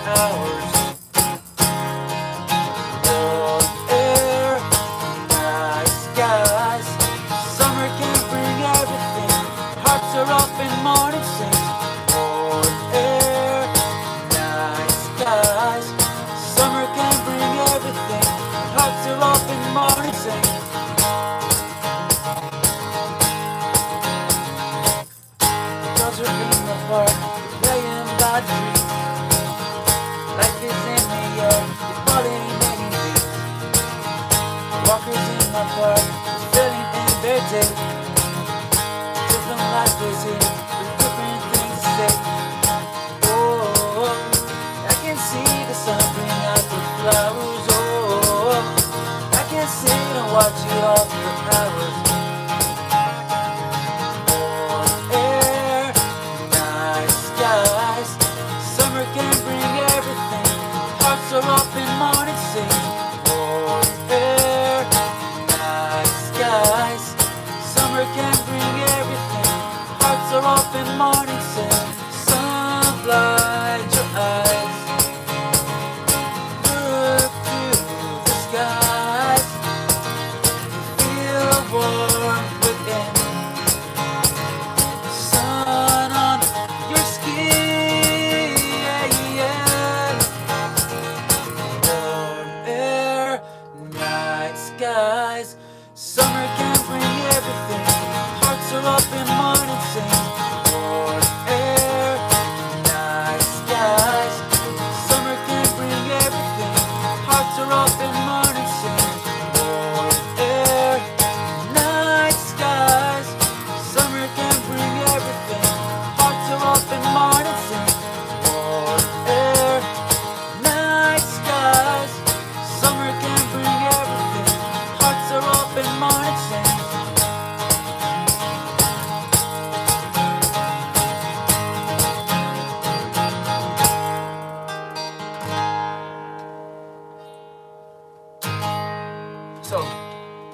hours. Cold air, night skies. Summer can bring everything. Hearts are up in morning sings. Cold air, night skies. Summer can bring everything. Hearts are up in morning sings. Girls are in the park, playing by the trees. Life is in the air, it's falling many leaves. Walkers in the park, filling in their day. Different life is here, with different things to say. Oh, I can see the sun bring out the flowers. Oh, I can sit and watch you all for hours. Summer can bring everything. Hearts are up in morning sing. Warm air, night skies. Summer can bring everything. Hearts are up in morning sing. Sun blind your eyes. Look to the skies. Feel warm within. Sun on your skin. Skies. Summer can bring everything. Hearts are up in morning sing. Warm air, night skies. Summer can bring everything. Hearts are up in morning sing. Warm air, night skies. Summer can bring everything. Hearts are up in morning sing. Warm air, night skies. Summer can bring everything. Hearts are up in morning sing. So,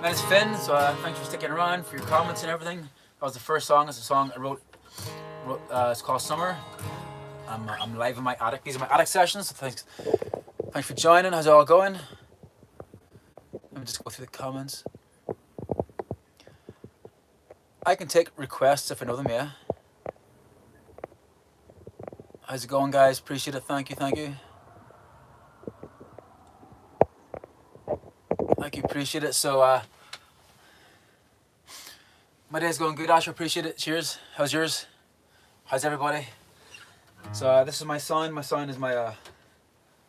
my name's Finn, so thanks for sticking around, for your comments and everything. That was the first song. It's a song I wrote it's called Summer. I'm live in my attic. These are my attic sessions, so thanks for joining. How's it all going? Let me just go through the comments. I can take requests if I know them, yeah. How's it going, guys? Appreciate it. Thank you. Thank you, appreciate it. So, my day's going good, Asher. Appreciate it. Cheers. How's yours? How's everybody? So, this is my sound. My sound is my,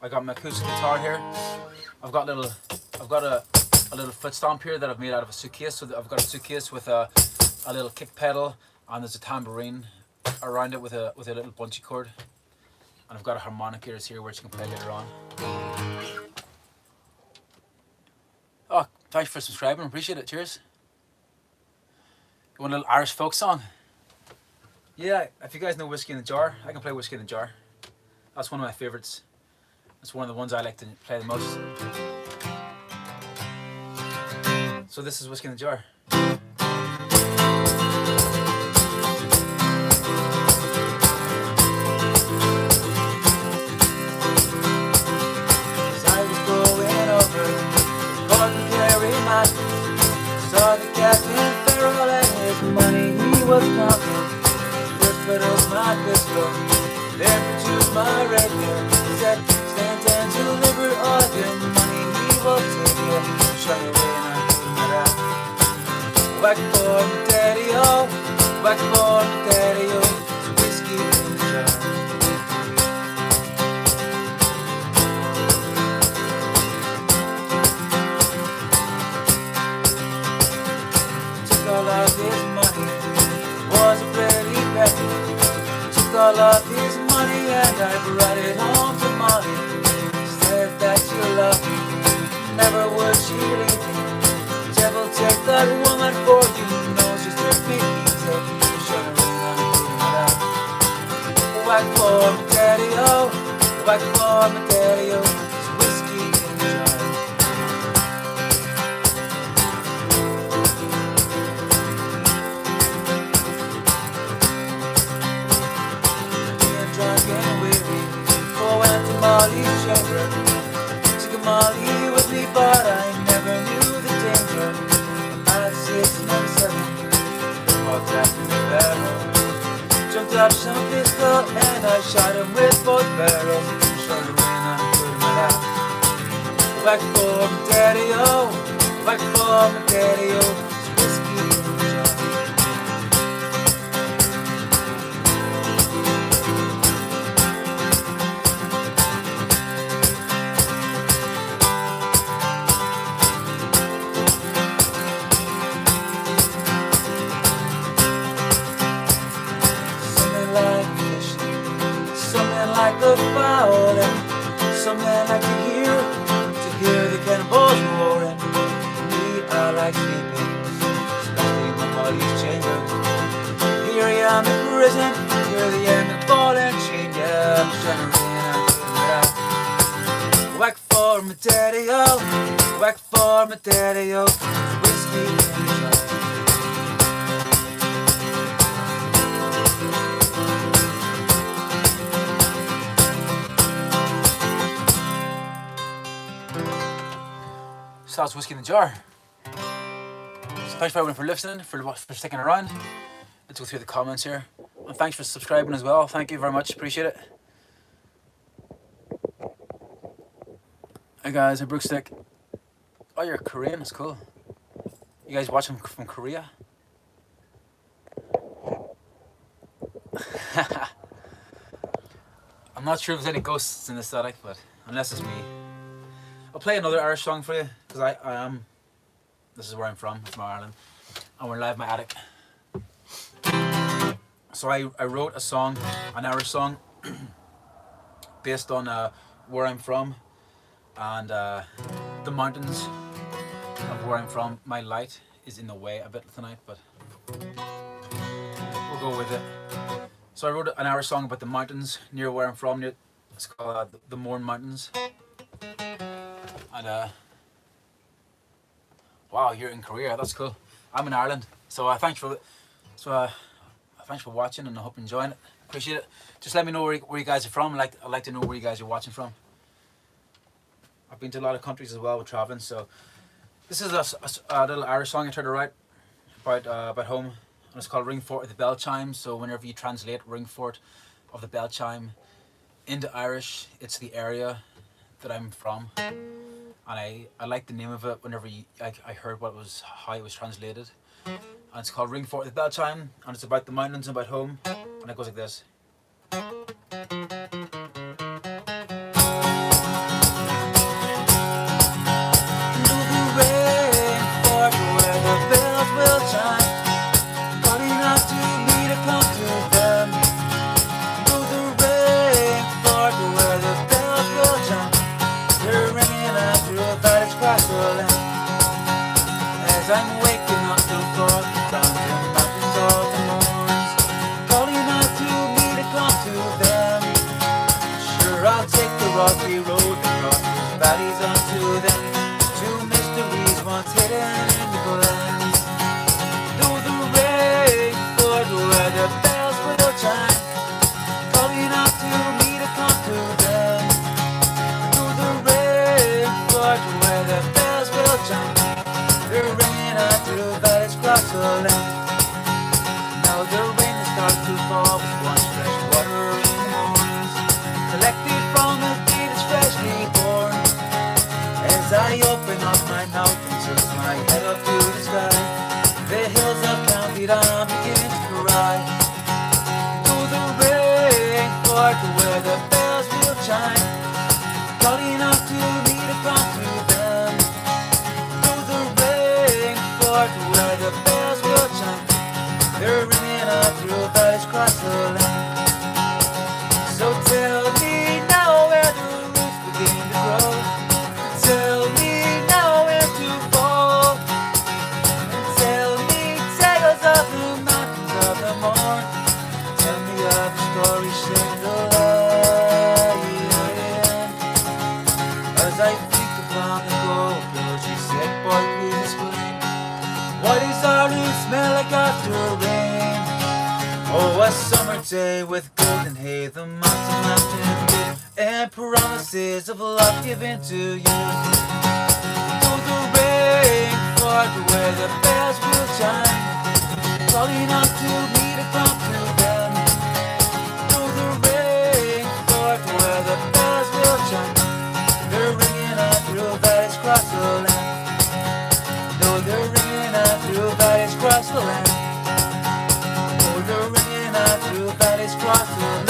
I got my acoustic guitar here. I've got a little foot stomp here that I've made out of a suitcase. So I've got a suitcase with a little kick pedal, and there's a tambourine around it with a little bunchy cord. And I've got a harmonica here which you can play later on. Oh, thanks for subscribing. Appreciate it. Cheers. You want a little Irish folk song? Yeah, if you guys know Whiskey in the Jar, I can play Whiskey in the Jar. That's one of my favourites. It's one of the ones I like to play the most. So this is Whiskey in the Jar. Saw the Captain Farrell and his money he was counting. First put up my pistol, then produced my radio. Said, stand and deliver all your money, he will take you. Shut away and I put it out. Whack for my daddy-o, whack for my daddy-o. It's whiskey in the jar. All of his money was a pretty penny. Took all of his money and I brought it home to mommy. Said that you love me, never would she leave me. Devil take that woman for you, know she's to be easy. Shut her in and put it out. Whack for my daddy-o, whack for my daddy-o. It's whiskey in the jar. Drunk and weary, going to Molly's chamber. Took a Molly with me, but I never knew the danger. At 697, walked after the barrel. Jumped up some pistol and I shot him with both barrels. Shot her in and put him out. Whack for my daddy-o, whack for my daddy-o. It's whiskey in the jar. Like the fowling, some men like to hear the cannonballs roaring. Me, I like sleeping, especially in my Molly's chamber. Here I am in prison, here the end of ball and chain. Yeah, I'm trying to ring and I'm putting it out. Whack for my daddy-o, whack for my daddy-o. Whiskey in the jar. So that's Whiskey in the Jar. So thanks for everyone for listening, for sticking around. Let's go through the comments here. And thanks for subscribing as well. Thank you very much. Appreciate it. Hey guys, I'm Brookstick. Oh, you're Korean. That's cool. You guys watching from Korea? I'm not sure if there's any ghosts in this static, but unless it's me. I'll play another Irish song for you, because I am, this is where I'm from, from Ireland, and we're live in my attic. So I wrote a song, an Irish song, based on where I'm from, and the mountains of where I'm from. My light is in the way a bit tonight, but we'll go with it. So I wrote an Irish song about the mountains near where I'm from. It's called the Mourne Mountains. And wow, you're in Korea. That's cool. I'm in Ireland. So thanks for watching, and I hope you're enjoying it. Appreciate it. Just let me know where you guys are from. I'd like to know where you guys are watching from. I've been to a lot of countries as well with traveling. So this is a little Irish song I tried to write about home, and it's called Ring Fort of the Bell Chime. So whenever you translate Ring Fort of the Bell Chime into Irish, it's the area that I'm from. And I like the name of it whenever I heard how it was translated. And it's called Ring Fort of the Bell Chime, and it's about the mountains and about home. And it goes like this. As I'm waking up to thought down the mountains of the moons, calling out to me to come to them. Sure, I'll take the rocky road that crosses valleys unto them, to mysteries once hidden in the glens. Through the rainford where the bells will chime, calling out to me to come to them. Through the rainford where the bells will chime, they're ringing out through valleys across the land. Now the rain has started to fall with one fresh water in the mornings, collected from the deed that's freshly born. As I open up my mouth and tilt my head up to the sky, the hills of County Down begin to cry. Through the rainford where the bells will chime, calling out to me to come to them. Where the bells will chime, they're ringing out through valleys across the land. So tell me now where the roots begin to grow. Tell me now where to fall. And tell me tales of the mountains of the morn. Tell me of the story shaped the lion. As I think upon the gold girl, she said, boy, please explain. What is our new smell like after rain? Oh, a summer day with golden hay, the mountain and promises of love given to you. Through the rainforest where the bells will chime, calling out to me to come to them. Through the rainforest where the bells will chime, they're ringing out through valleys across the land. Though they're ringing out through valleys across the land. Though they're ringing out through valleys across the land.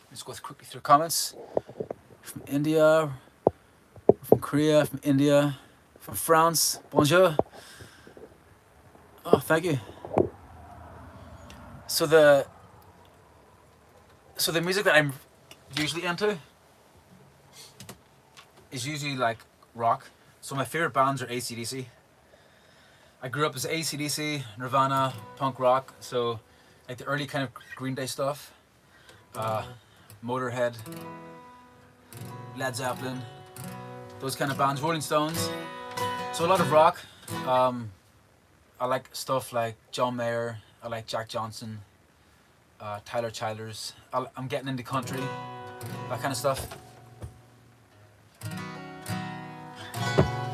Let's go quickly through comments. From India, from Korea, from India, from France. Bonjour. Oh, thank you. So the music that I'm usually into is usually like rock. So my favorite bands are AC/DC. I grew up as AC/DC, Nirvana, punk rock. So like the early kind of Green Day stuff, Motorhead, Led Zeppelin, those kind of bands, Rolling Stones. So a lot of rock. I like stuff like John Mayer. I like Jack Johnson, Tyler Childers. I'm getting into country, that kind of stuff.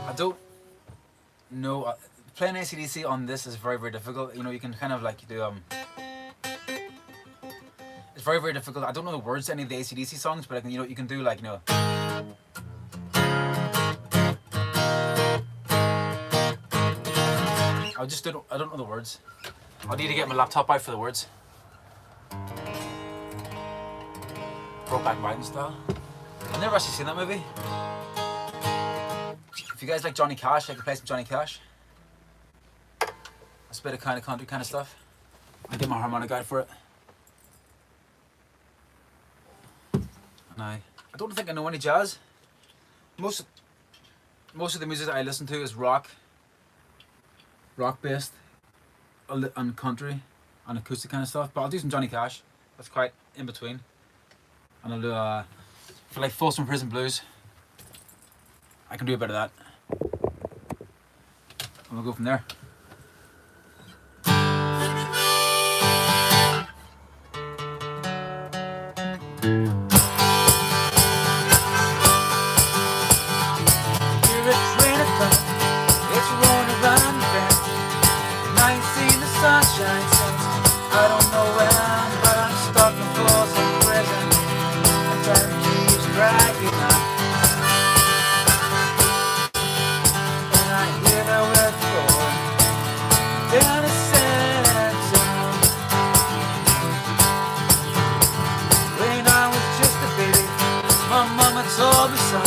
I don't know. Playing AC/DC on this is very, very difficult. You know, you can kind of like do it's very, very difficult. I don't know the words to any of the AC/DC songs, but I can, you can do like, I don't know the words. I'll need to get my laptop out for the words. Brokeback Mountain style. I've never actually seen that movie. If you guys like Johnny Cash, I can play some Johnny Cash. That's a bit of kind of country kind of stuff. I'll get my harmonica out for it. And I don't think I know any jazz. Most of the music that I listen to is rock based, and country, and acoustic kind of stuff. But I'll do some Johnny Cash. That's quite in between. And I'll do for like Folsom Prison Blues. I can do a bit of that. And we'll go from there. Sunshine since I don't know when, but I'm stuck in Folsom Prison. And time keeps dragging on, and I hear that we're going down to San Antonio. When I was just a baby, my mama told me, son,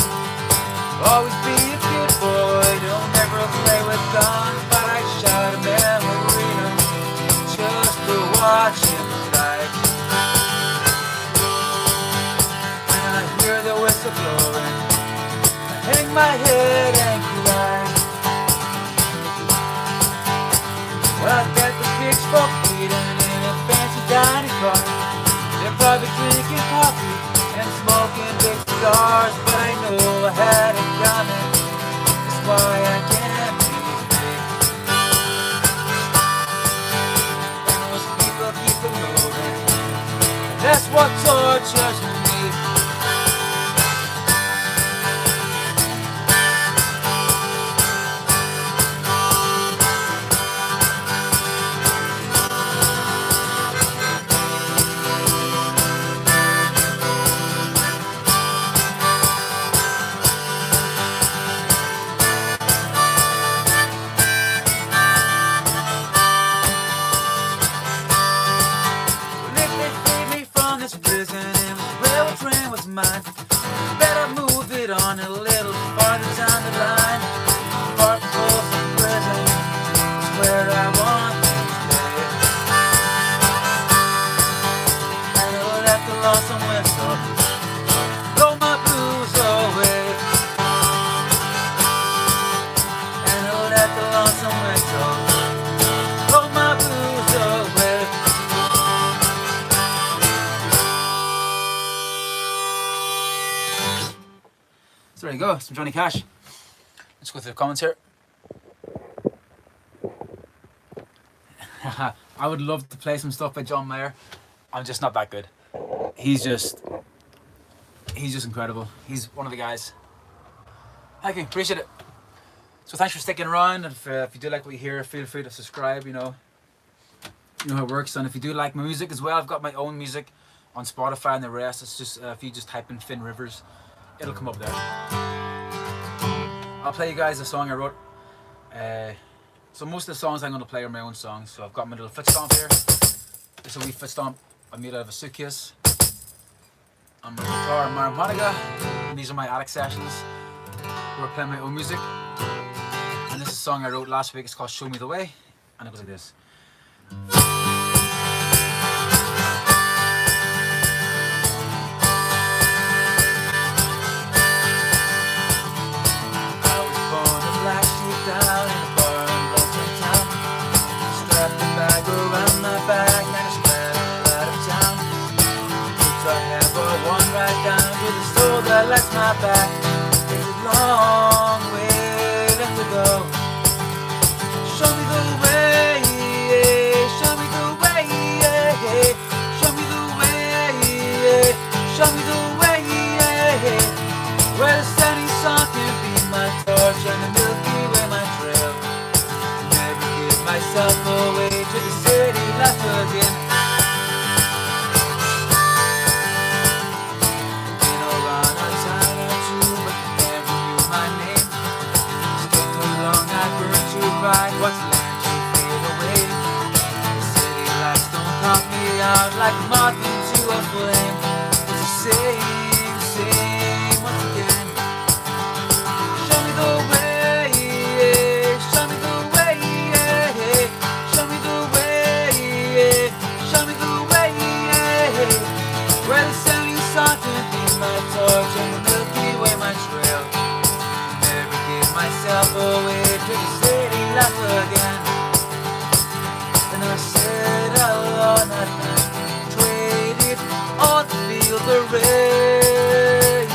always be a good boy, don't ever play with guns. But I shot a memory just to watch him die. When I hear the whistle blowing, I hang my head and cry. Well, I bet the pigs folk eating in a fancy dining car. They're probably drinking coffee and smoking big cigars. But I know I had it coming, that's why I can't be free. Keep it moving, that's what tortures me. Mine. Better move it on a little farther down the line. Far from prison is where I want to stay. And I'll let the lonesome whistle blow my blues away. And I'll let the lonesome whistle blow my blues away. So there you go, some Johnny Cash. Let's go through the comments here. I would love to play some stuff by John Mayer. I'm just not that good. He's just incredible. He's one of the guys. Thank you, appreciate it. So thanks for sticking around. And if you do like what you hear, feel free to subscribe. You know how it works. And if you do like my music as well, I've got my own music on Spotify and the rest. It's just if you just type in Finn Rivers, it'll come up there. I'll play you guys a song I wrote. So most of the songs I'm going to play are my own songs. So I've got my little foot stomp here. It's a wee foot stomp I made out of a suitcase. On my guitar and my harmonica. And these are my attic sessions where I play my own music. And this is a song I wrote last week. It's called Show Me the Way. And it goes like this. That lights my back. There's a long way left to go. Show me the way, show me the way, show me the way, show me the way. Where the setting sun can be my torch and the Milky Way my trail. Never give myself away to the city life again. What's left to fade away? The city lights don't pop me out like a moth into a flame. It's the same once again. Show me the way, show me the way, show me the way, show me the way. Where the setting sun can be my torch and the Milky Way my trail. Never give myself away to the city life again. And I said alone at night, traded all to feel the rain.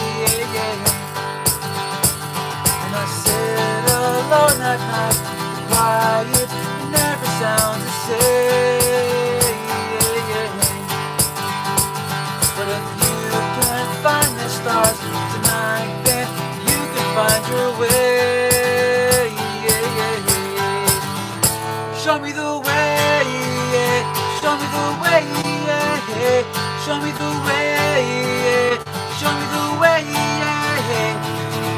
And I said alone at night, quiet never sounds the same. But if you can't find the stars tonight, then you can find your way. Show me the way, show me the way, show me the way, show me the way.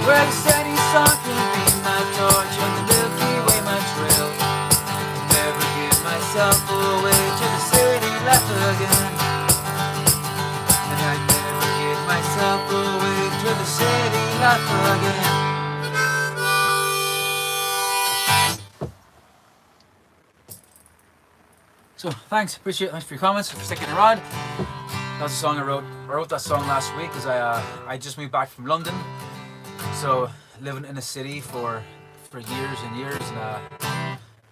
Where the setting sun can be my torch and the Milky Way my trail. Never give myself away to the city life again. And I never give myself away to the city life again. So thanks, appreciate it. Thanks for your comments, for sticking around. That's a song I wrote. I wrote that song last week because I just moved back from London. So living in a city for years and years, and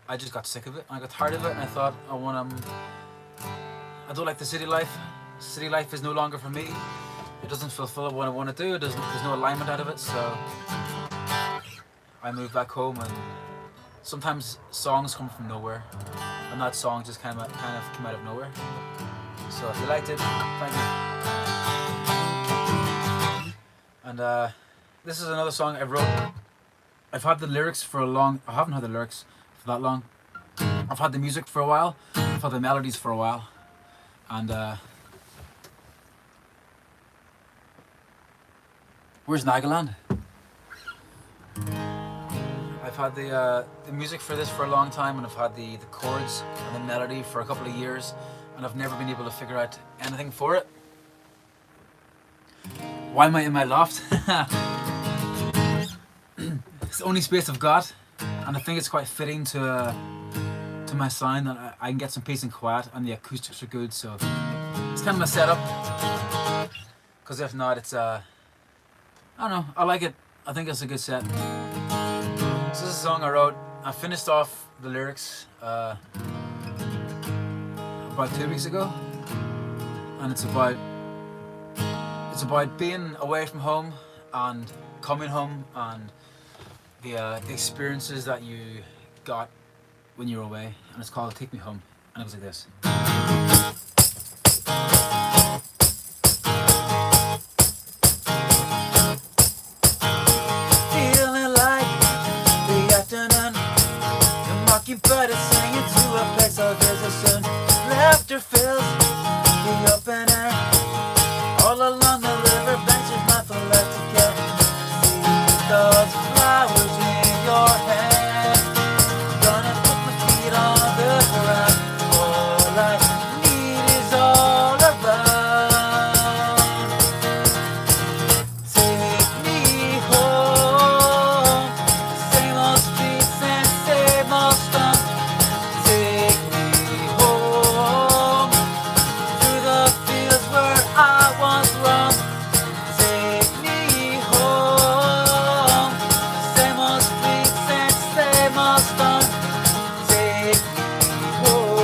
I just got sick of it. I got tired of it, and I thought I don't like the city life. City life is no longer for me. It doesn't fulfill what I want to do. There's no alignment out of it. So I moved back home, and sometimes songs come from nowhere. And that song just kind of came out of nowhere. So if you liked it, thank you. And this is another song I wrote. I've had the lyrics for I haven't had the lyrics for that long. I've had the music for a while. I've had the melodies for a while. And where's Nagaland? I've had the music for this for a long time, and I've had the chords and the melody for a couple of years, and I've never been able to figure out anything for it. Why am I in my loft? It's the only space I've got, and I think it's quite fitting to my sound that I can get some peace and quiet, and the acoustics are good, so it's kind of my setup. Because if not, it's I don't know, I like it. I think it's a good set. So this is a song I wrote. I finished off the lyrics about 2 weeks ago, and it's about being away from home and coming home and the experiences that you got when you were away, and it's called "Take Me Home," and it goes like this. Feeling like the afternoon, the mockingbird is singing to a place of soon. Laughter fills the open air. All along the river banks, there's nothing left to care. See those flowers in your hand. Gonna put my feet on the ground. All I need is all around. Take me home. Same old streets and same old stuff. Take me home through the fields where I once roamed. Take me home. Same old streets and same old stuff. Take me home.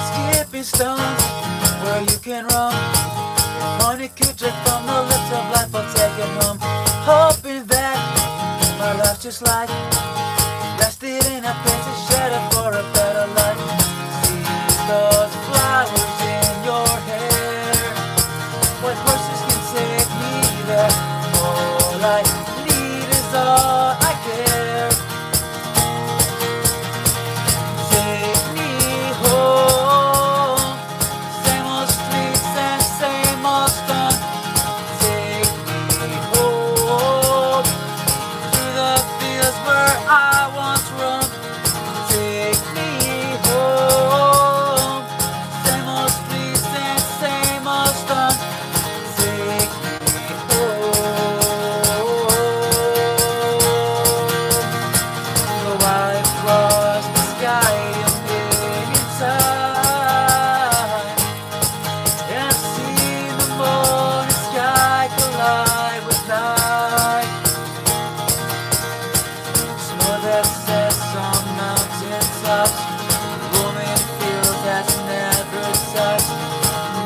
Skipping stones where you can roam. Honey could drip from the lips of life, I'll take it home. Hoping that my life's just like rested in a place to shelter for a better life. See those flowers in your hair. White horses can take me there. All I need is all I care. Take me home. Same old streets and same old stuff. Take me home through the fields where I once roamed. Take me home. Same old streets and same old stuff. Take me home. Though I've crossed the sky a million times, and I've seen the morning sky collide with night. Snow that sets on mountain tops, roaming fields that's never touched.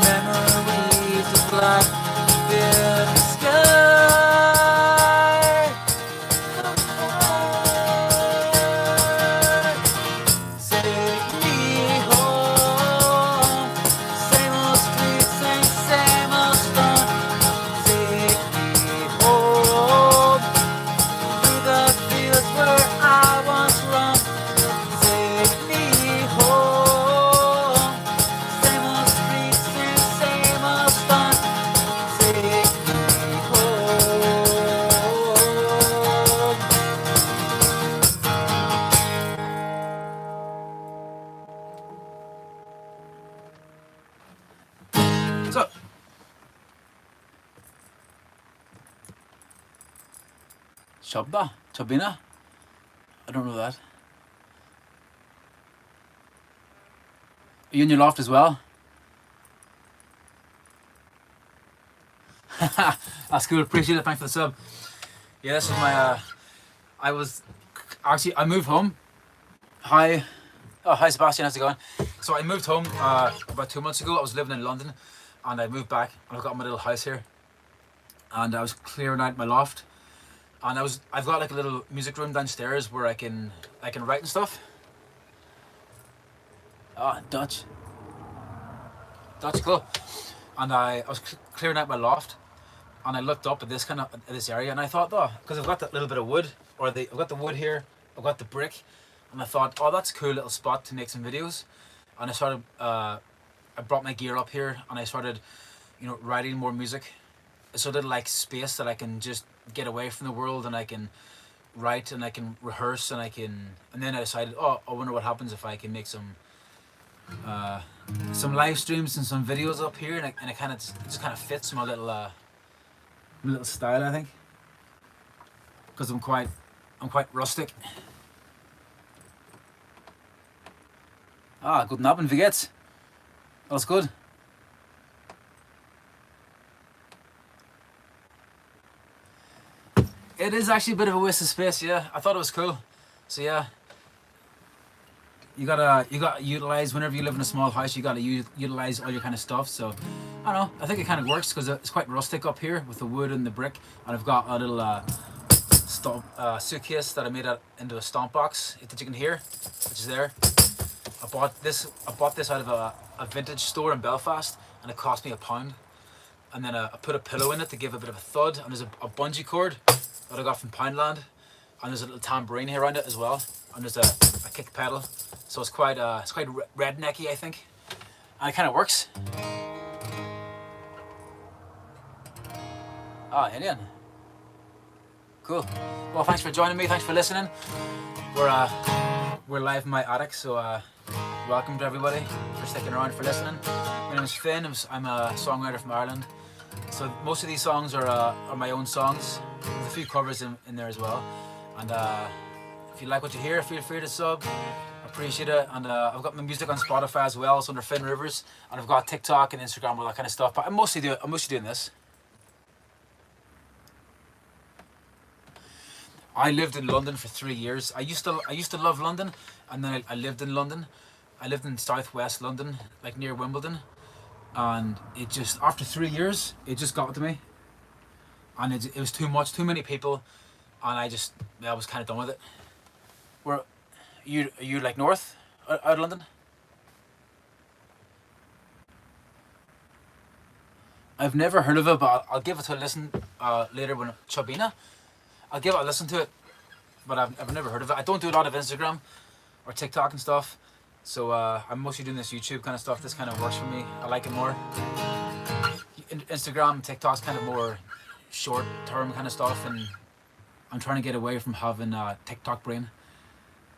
Memories of life fill the sky. Take me home. Same old streets and same old stuff. Take me home through the fields where I once roamed. Take me home. Same old streets and same old stuff. Take me home. What's up? Shabda? Chabina? I don't know that. Are you in your loft as well? That's cool. Appreciate it. Thanks for the sub. Yeah, this is my. I moved home. Hi. Oh, hi Sebastian. How's it going? So I moved home about 2 months ago. I was living in London, and I moved back. And I've got my little house here, and I was clearing out my loft, and I've got like a little music room downstairs where I can write and stuff. Ah, Dutch, cool. And I was clearing out my loft, and I looked up at this area, and I thought, oh, because I've got that little bit of wood, I've got the wood here, I've got the brick, and I thought, oh, that's a cool little spot to make some videos. And I started, I brought my gear up here, and I started, writing more music. It's a little like space that I can just get away from the world, and I can write, and I can rehearse, and then I decided, oh, I wonder what happens if I can make some live streams and some videos up here, and it just kind of fits my little style, I think, because I'm quite rustic. Ah, guten Abend, wie geht's? Alles gut? It is actually a bit of a waste of space, yeah. I thought it was cool. So yeah. you gotta utilize whenever you live in a small house. You gotta utilize all your kind of stuff. So I don't know. I think it kind of works because it's quite rustic up here with the wood and the brick. And I've got a little suitcase that I made into a stomp box that you can hear, which is there. I bought this out of a vintage store in Belfast, and it cost me £1. And then I put a pillow in it to give a bit of a thud. And there's a bungee cord that I got from Poundland, and there's a little tambourine here around it as well. And there's a kick pedal, so it's quite rednecky, I think, and it kind of works. Ah, Indian. Cool. Well, thanks for joining me. Thanks for listening. We're live in my attic, so welcome to everybody for sticking around for listening. My name is Finn. I'm a songwriter from Ireland. So most of these songs are my own songs. There's a few covers in there as well. And if you like what you hear, feel free to sub. Appreciate it. And I've got my music on Spotify as well. It's under Finn Rivers. And I've got TikTok and Instagram, all that kind of stuff. But I'm mostly doing this. I lived in London for 3 years. I used to love London, and then I lived in London. I lived in southwest London, like near Wimbledon, and it just, after 3 years, it just got to me, and it was too much, too many people, and I was kind of done with it. Are you like north out of London? I've never heard of it, but I'll give it a listen later when Chobina. I'll give it a listen to it, but I've never heard of it. I don't do a lot of Instagram or TikTok and stuff, so I'm mostly doing this YouTube kind of stuff. This kind of works for me. I like it more. Instagram and TikTok's kind of more short-term kind of stuff, and I'm trying to get away from having a TikTok brain.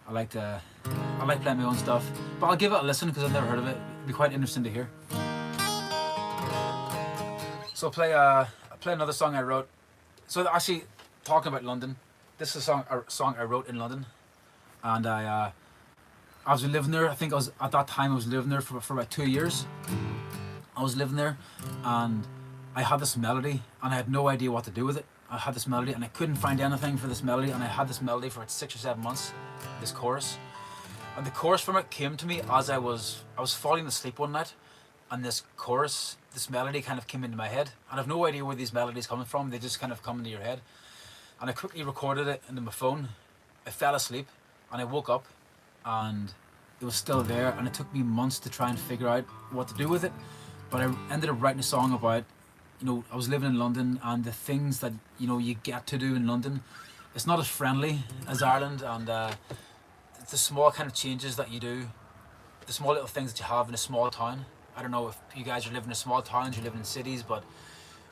I like playing my own stuff, but I'll give it a listen because I've never heard of it. It'd be quite interesting to hear. So I'll play another song I wrote. So actually, talking about London, this is a song I wrote in London, and I was living there. I think at that time I was living there for about 2 years. I was living there, and I had this melody, and I had no idea what to do with it. I had this melody, and I couldn't find anything for this melody, and I had this melody for 6 or 7 months, this chorus, and the chorus from it came to me as I was falling asleep one night, and this chorus, this melody kind of came into my head, and I've no idea where these melodies coming from. They just kind of come into your head. And I quickly recorded it into my phone. I fell asleep, and I woke up, and it was still there, and it took me months to try and figure out what to do with it. But I ended up writing a song about, I was living in London, and the things that, you get to do in London, it's not as friendly as Ireland, and the small kind of changes that you do, the small little things that you have in a small town. I don't know if you guys are living in small towns, you're living in cities, but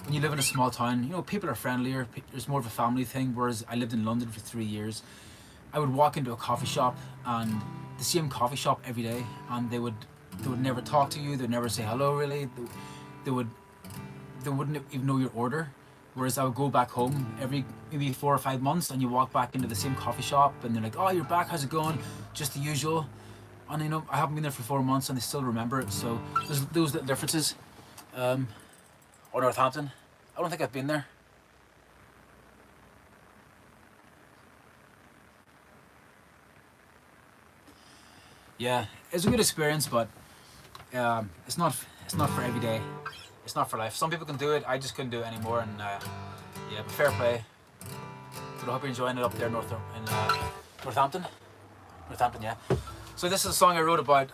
when you live in a small town, people are friendlier. There's more of a family thing. Whereas I lived in London for 3 years, I would walk into a coffee shop, and the same coffee shop every day, and they would never talk to you. They'd never say hello. Really, they wouldn't even know your order. Whereas I would go back home every maybe 4 or 5 months, and you walk back into the same coffee shop, and they're like, "Oh, you're back. How's it going?" Just the usual. And I haven't been there for 4 months, and they still remember it. So there's those little differences. Or Northampton. I don't think I've been there. Yeah, it's a good experience, but it's not for every day. It's not for life. Some people can do it. I just couldn't do it anymore, and yeah, but fair play. But I hope you're enjoying it up there in Northampton. Northampton, yeah. So this is a song I wrote about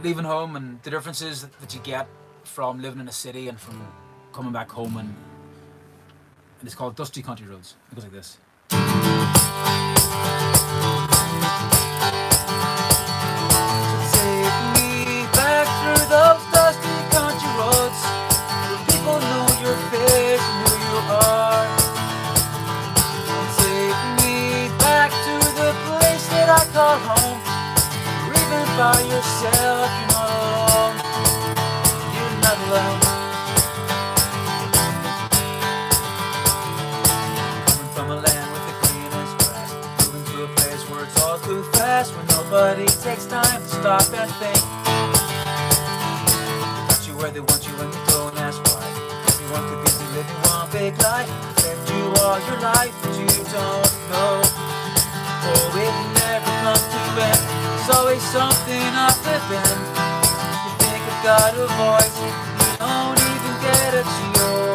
leaving home and the differences that you get from living in a city and from coming back home, and it's called Dusty Country Roads. It goes like this. Take me back through those dusty country roads, where people know your face and who you are. Take me back to the place that I call home, where even by yourself you're not alone. Not alone. Coming from a land with the greenest grass, moving to a place where it's all too fast, where nobody takes time to stop and think. They got you where they want you and you don't ask why. You want to busy living one big life, affect you all your life, but you don't know. Oh, it never comes to something off the bend. You think I've got a voice, you don't even get a choice.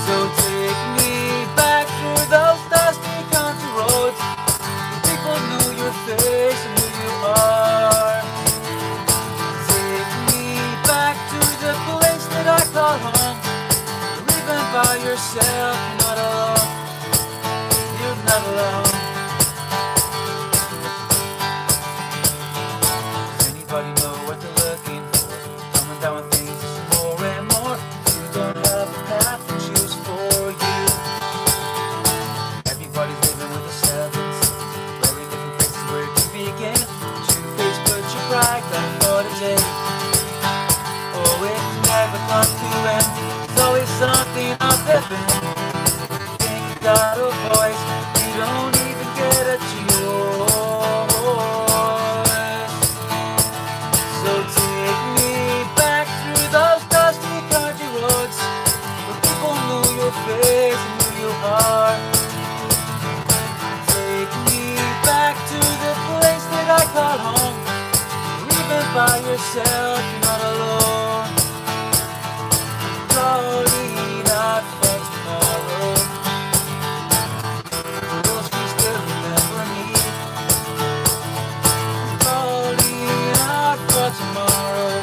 So take me back through those dusty country roads where people knew your face and who you are. Take me back to the place that I call home. You're even by yourself, you're not alone. You're not alone. Does anybody know what they're looking for? Coming down with things just more and more. You don't have a path to choose for you. Everybody's living with a sevens, very different places where to begin. Put your face, put your pride down for the day. Oh, it never comes to end. There's always something out there. Think you got a voice, you don't even get a choice. So take me back through those dusty country roads where people knew your face and who you are. Take me back to the place that I call home. You're even by yourself, you're not alone. Glory not for tomorrow. Will she still remember me? Glory not for tomorrow.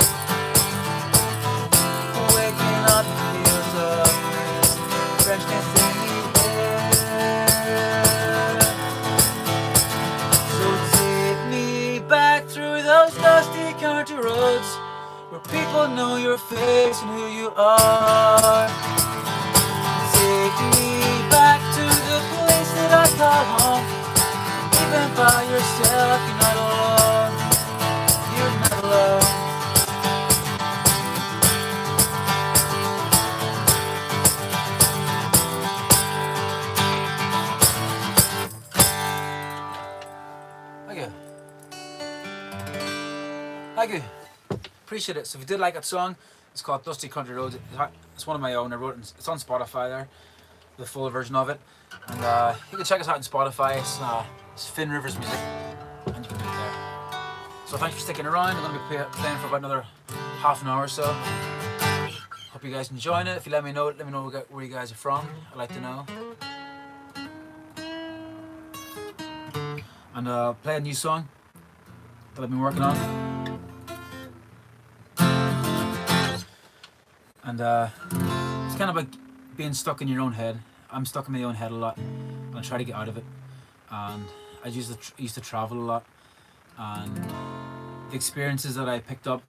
Waking up in fields of mist, freshness in the air. So take me back through those dusty country roads where people know your face and who you are. Take me back to the place that I call home. Even by yourself, you're not alone. You're not alone. Thank you. Thank you. Appreciate it. So if you did like that song, it's called Dusty Country Roads. It's one of my own. I wrote it. It's on Spotify there, the full version of it. And you can check us out on Spotify. It's Finn Rivers Music, and you can do it there. So thanks for sticking around. I'm going to be playing for about another half an hour or so. Hope you guys enjoying it. If you let me know where you guys are from. I'd like to know. And play a new song that I've been working on. And it's kind of like being stuck in your own head. I'm stuck in my own head a lot, and I try to get out of it. And I used to travel a lot, and the experiences that I picked up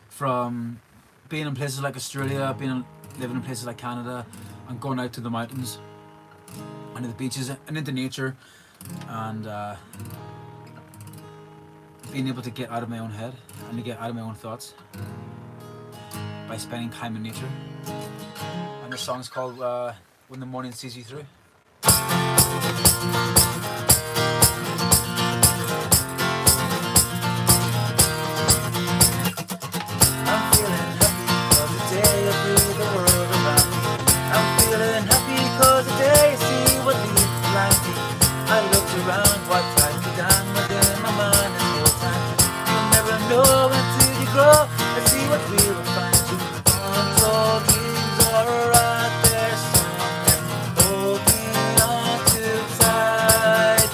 from being in places like Australia, living in places like Canada, and going out to the mountains and to the beaches and into nature, and being able to get out of my own head and to get out of my own thoughts by spending time in nature. And this song's called When the Morning Sees You Through. I'm feeling happy cause today I feel the world around me. I'm feeling happy cause today I see what leads behind me. I looked around, what tied me down within my mind this whole time. You never know until you grow and see what we will find. Untold dreams are right there somewhere, holding on too tight.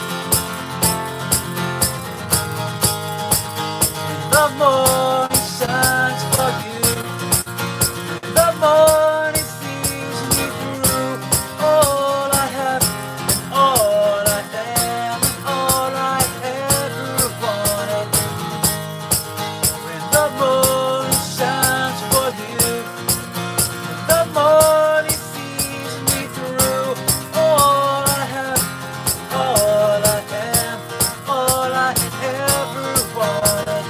And the morning shines for you, the morning sees me through. All I have and all I am and all I ever wanted. When the morning shines for you, the morning sees me through. All I have, all I am, all I ever wanted.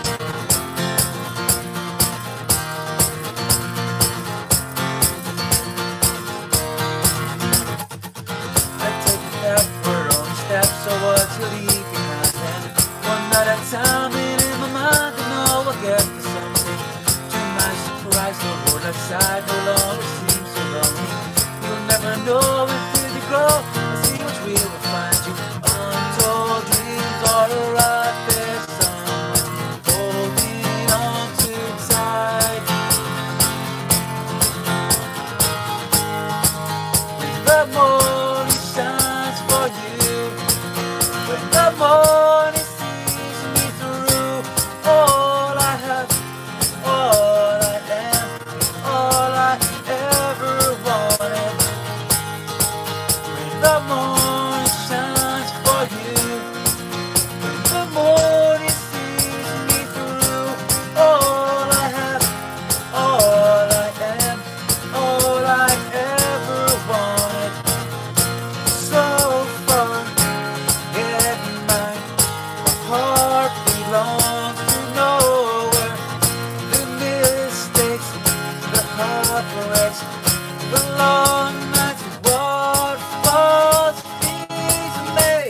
heart belongs to nowhere. The mistakes, the heartbreaks, the long nights, what falls easily.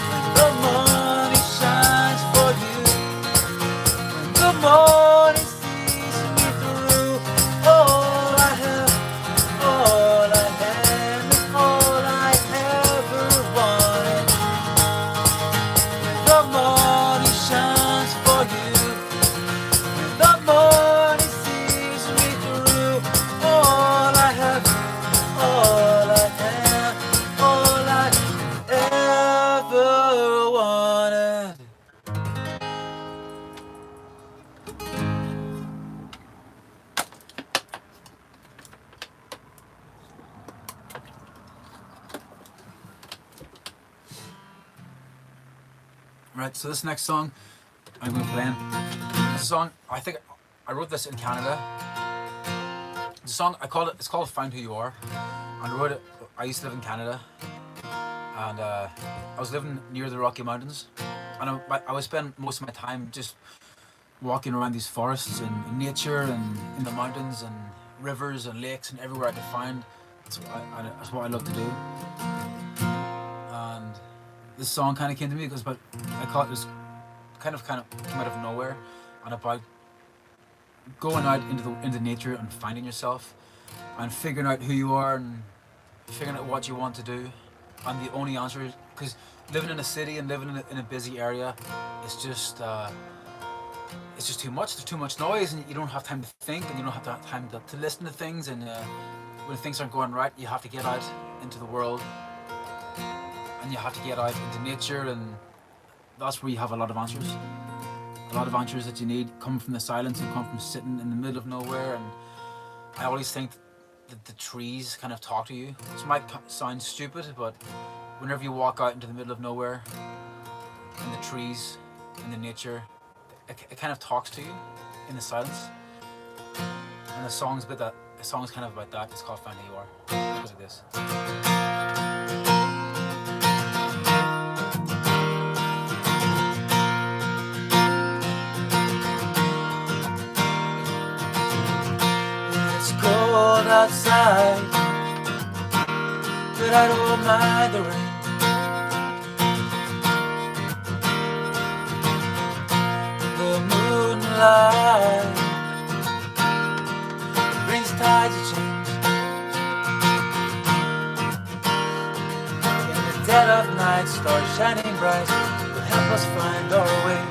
When the money shines for you, when the morning sees me through, all I have, all I am, is all I ever wanted. When the morning shines for you, when the morning sees me through, all I have, all I am, all I ever wanted. Right, so this next song I'm going to play. This song, I think I wrote this in Canada. The song it's called "Find Who You Are," and I wrote it. I used to live in Canada, and I was living near the Rocky Mountains, and I would spend most of my time just walking around these forests and in nature and in the mountains and rivers and lakes and everywhere I could find. That's what I love to do. And this song kind of came to me because I caught this kind of came out of nowhere, and about going out into nature and finding yourself and figuring out who you are and figuring out what you want to do. And the only answer is, because living in a city and living in a busy area, it's just too much. There's too much noise, and you don't have time to think, and you don't have time to listen to things. And when things aren't going right, you have to get out into the world, and you have to get out into nature, and that's where you have a lot of answers. A lot of answers that you need come from the silence and come from sitting in the middle of nowhere. And I always think that the trees kind of talk to you. This might sound stupid, but whenever you walk out into the middle of nowhere, in the trees, in the nature, it kind of talks to you in the silence. And the song's kind of about that. It's called "Find Who You Are." It goes like this. It's cold outside, but I don't mind the rain. The moonlight brings tides of change. In the dead of night, stars shining bright will help us find our way.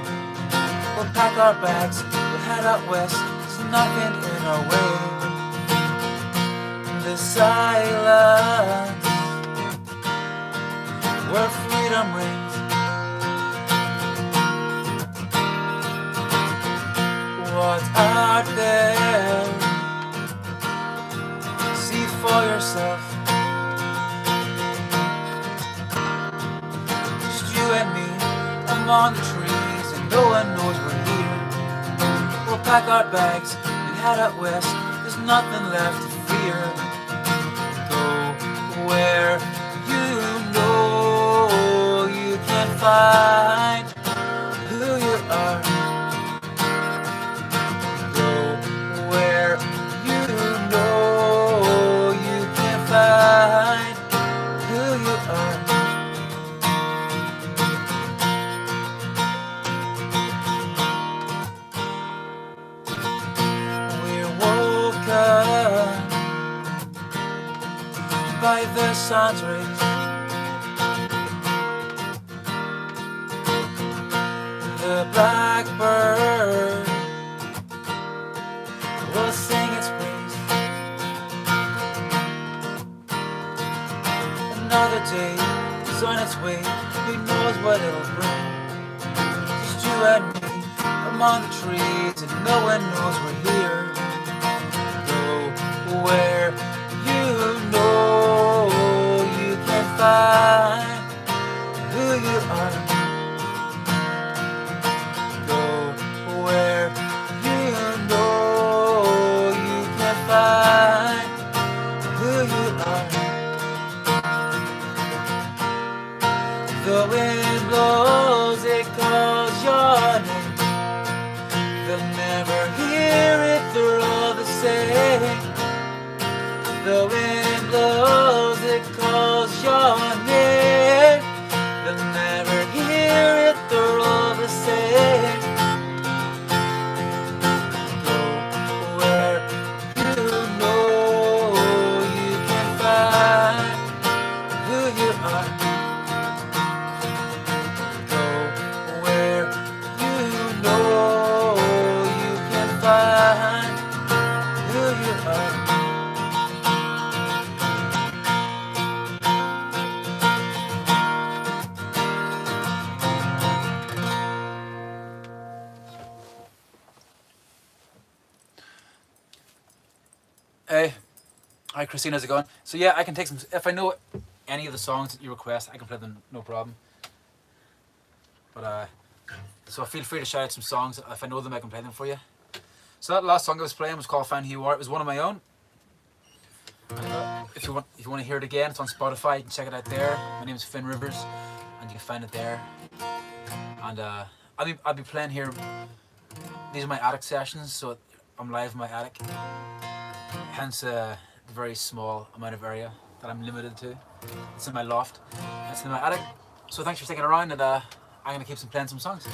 We'll pack our bags, we'll head out west. There's nothing in our way. The silence where freedom reigns. What's out there? See for yourself. Just you and me among the trees, and no one knows we're here. We'll pack our bags and head out west. There's nothing left to fear. Go where you know you can find who you are. Find who you are. We're woken by the sun's rays. The blackbird will sing its praise. Another day is on its way. Who knows what it'll bring? Just you and me among the trees, and no one knows we're here. Go where you know you can find who you are. Go where you know you can find who you are. The wind blows Hey, hi Christine, how's it going? So yeah, I can take some. If I know any of the songs that you request, I can play them, no problem. But so feel free to shout out some songs. If I know them, I can play them for you. So that last song I was playing was called "Find Who You Are." It was one of my own. And, if you want to hear it again, it's on Spotify. You can check it out there. My name is Finn Rivers, and you can find it there. And I'll be playing here. These are my attic sessions, so I'm live in my attic. Hence the very small amount of area that I'm limited to. It's in my loft. It's in my attic. So thanks for sticking around, and I'm gonna keep playing some songs.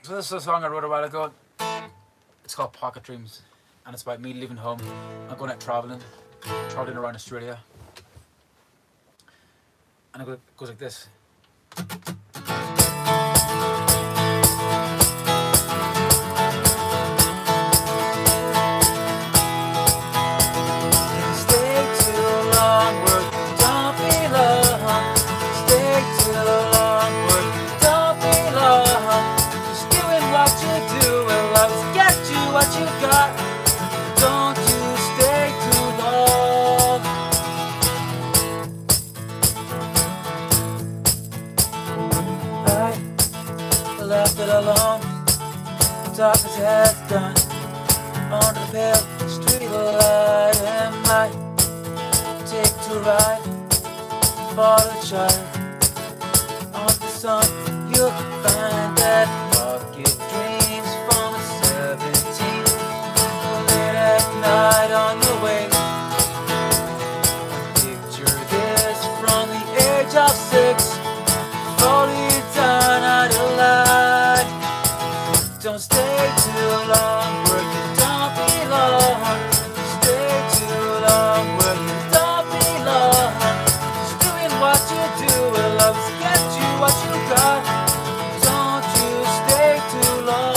So this is a song I wrote a while ago. It's called Pocket Dreams, and it's about me leaving home and going out traveling around Australia. And it goes like this. What you got, don't you stay too long. I left it alone. Darkness has done under the pale street light, and might take to ride for the child on the sun. You'll find that pocket dreams from a 17 late at night on the way. Picture this from the age of 6, fully done out of light. Don't stay too long, work it don't be long. Stay too long, work it don't be long. Just doing what you do will always get you what you got. Don't you stay too long.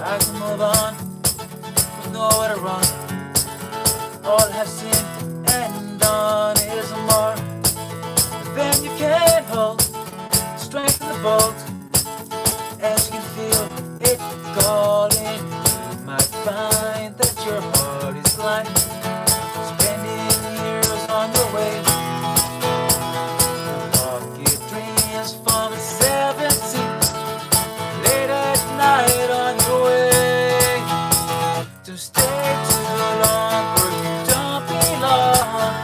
I can move on with nowhere to run. All I have seen and done is more than you can hold. Strength in the boat, as you can feel it calling. You might find that your heart is blind, spending years on your way. Pocket dreams from 17, late at night on your way. To stay too long, work you don't belong.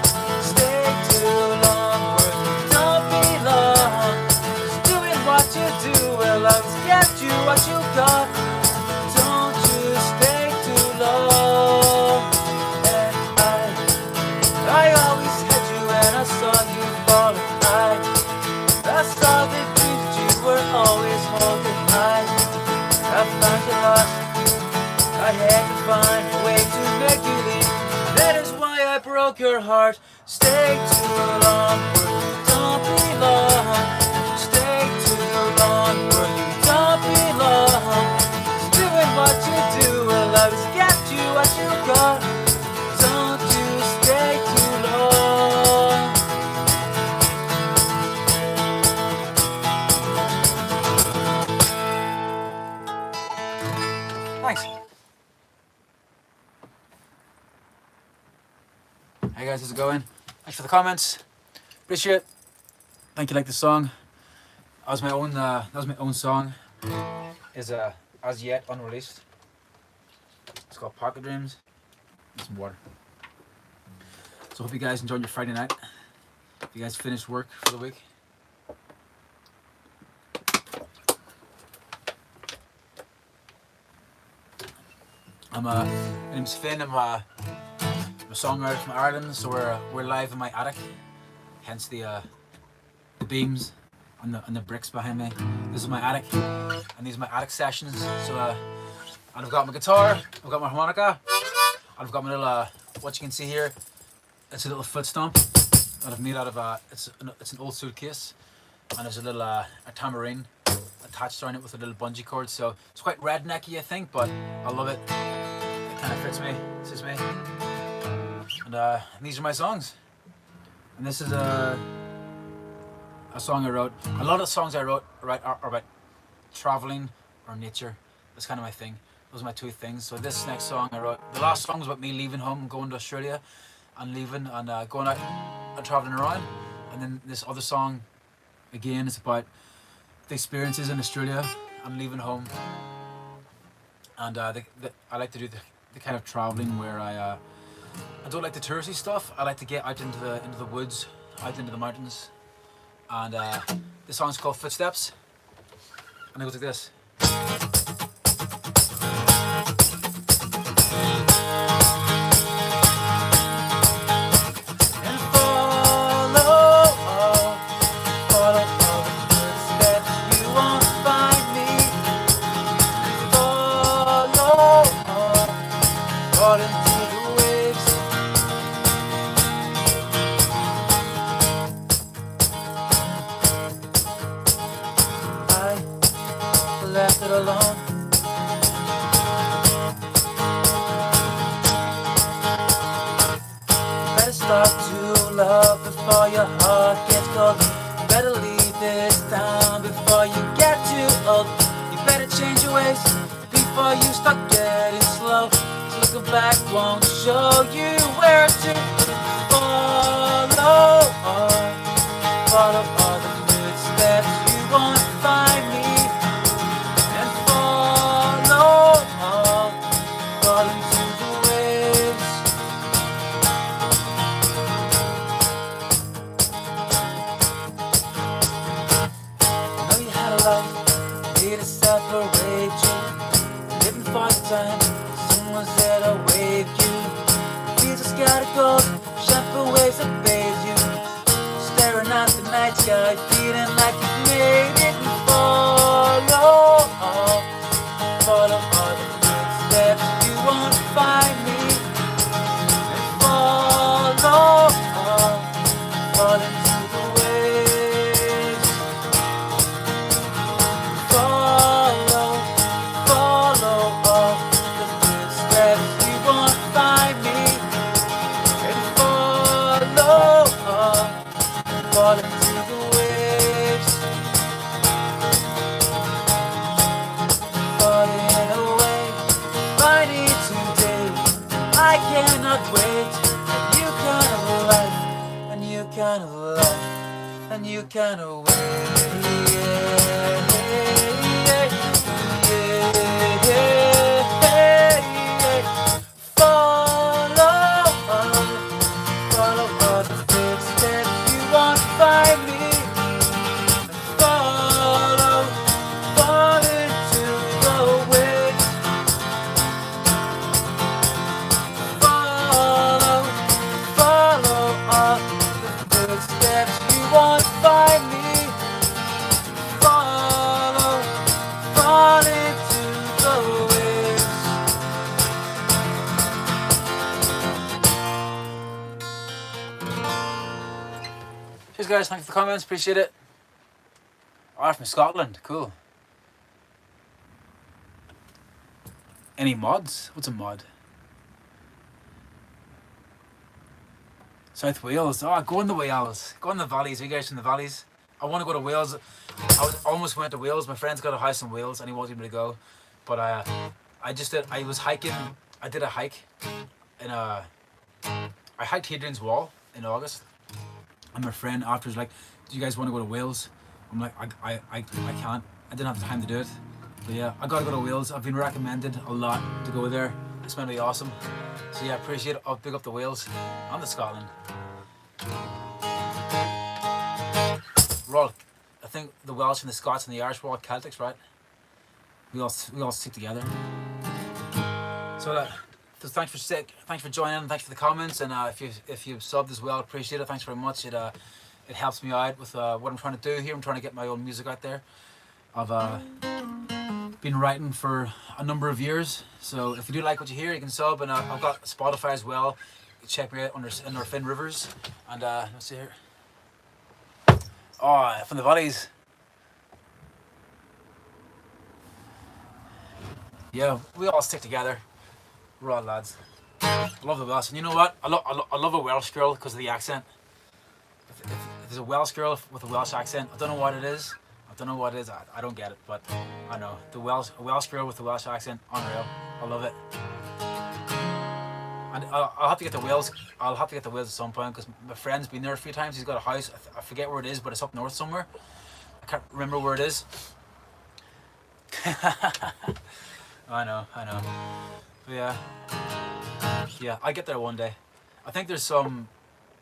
Stay too long, work you don't belong. Just doing what you do will always get you what you got. Don't you stay too long. And I always had you when I saw you fall. I saw the dreams that you were always holding. I found you lost. I had to find a way to make you leave. That is why I broke your heart. Stay too long, where you don't belong. Stay too long, where you don't belong. Just doing what you do will always get you what you got. Don't you stay too long. Thanks. Hey guys, how's it going? Thanks for the comments. Appreciate it. Thank you. Like the song. That was my own song. Is as yet unreleased. It's called Pocket Dreams. And some water. So hope you guys enjoyed your Friday night. If you guys finished work for the week. My name's Finn. I'm a songwriter from Ireland, so we're live in my attic. Hence the beams and the bricks behind me. This is my attic, and these are my attic sessions. So and I've got my guitar, I've got my harmonica, and I've got my little what you can see here. It's a little foot stomp that I've made out of it's an old suitcase and there's a little a tambourine attached on it with a little bungee cord. So it's quite rednecky, I think, but I love it. It kind of fits me, suits me. And these are my songs. And this is a song I wrote. A lot of the songs I write are about traveling or nature. That's kind of my thing. Those are my two things. So this next song I wrote, the last song was about me leaving home, going to Australia, and leaving and going out and traveling around. And then this other song, again, is about the experiences in Australia and leaving home. And I like to do the kind of traveling where I don't like the touristy stuff. I like to get out into the woods, out into the mountains. And this song's called Footsteps, and it goes like this. And follow all the footsteps, you won't find me. Follow fall into the waves. I left it alone. Better start to love before your heart gets cold. Better leave this town before you get too old. You better change your ways before you start getting slow. 'Cause looking back won't show you where to follow. Follow all the footsteps, you won't find me. And follow fall into the waves. I know you had a life, here to separate you. Living for the time, someone's there to wake you. Feels a scattered gold, shuffle waves that bathe you. Staring at the night sky, feeling like you've made it. And follow all the footsteps, you won't find me. And follow fall into the waves. Follow all the footsteps, you won't find me. And follow fall into the waves. Falling away, finding today. I cannot wait. A new kind of life, a new kind of life, a new kind of way. Follow all the footsteps, you won't find me. And fall into the waves. Follow all the footsteps, you won't find me. Fall into the waves. Cheers guys, thanks for the comments, appreciate it. Oh, from Scotland, cool. Any mods? What's a mod? South Wales. Oh, go in the Wales. Go in the valleys. Are you guys from the valleys? I want to go to Wales. Almost went to Wales. My friend's got a house in Wales and he wanted me to go. But I was hiking. I did a hike in I hiked Hadrian's Wall in August. And my friend after was like, do you guys want to go to Wales? I'm like, I can't. I didn't have the time to do it. But yeah, I gotta go to Wales. I've been recommended a lot to go there. It's gonna be awesome. So yeah, appreciate it. I'll pick up the Wales and the Scotland. We're all, I think the Welsh and the Scots and the Irish were all Celtics, right? We all stick together. So thanks for joining in, thanks for the comments, and if you've subbed as well, appreciate it. Thanks very much. It helps me out with what I'm trying to do here. I'm trying to get my own music out there. I've been writing for a number of years, so if you do like what you hear, you can sub, and I've got Spotify as well. You can check me out under Finn Rivers, and let's see here. Oh, from the valleys. Yeah, we all stick together. We're all lads. I love the Welsh, and you know what? I love a Welsh girl because of the accent. If there's a Welsh girl with a Welsh accent, I don't know what it is. I don't know what it is. I don't get it, but I know a Welsh girl with a Welsh accent, unreal. I love it. And I'll have to get to Wales. I'll have to get to Wales at some point because my friend's been there a few times. He's got a house. I forget where it is, but it's up north somewhere. I can't remember where it is. I know. But yeah, I get there one day. I think there's some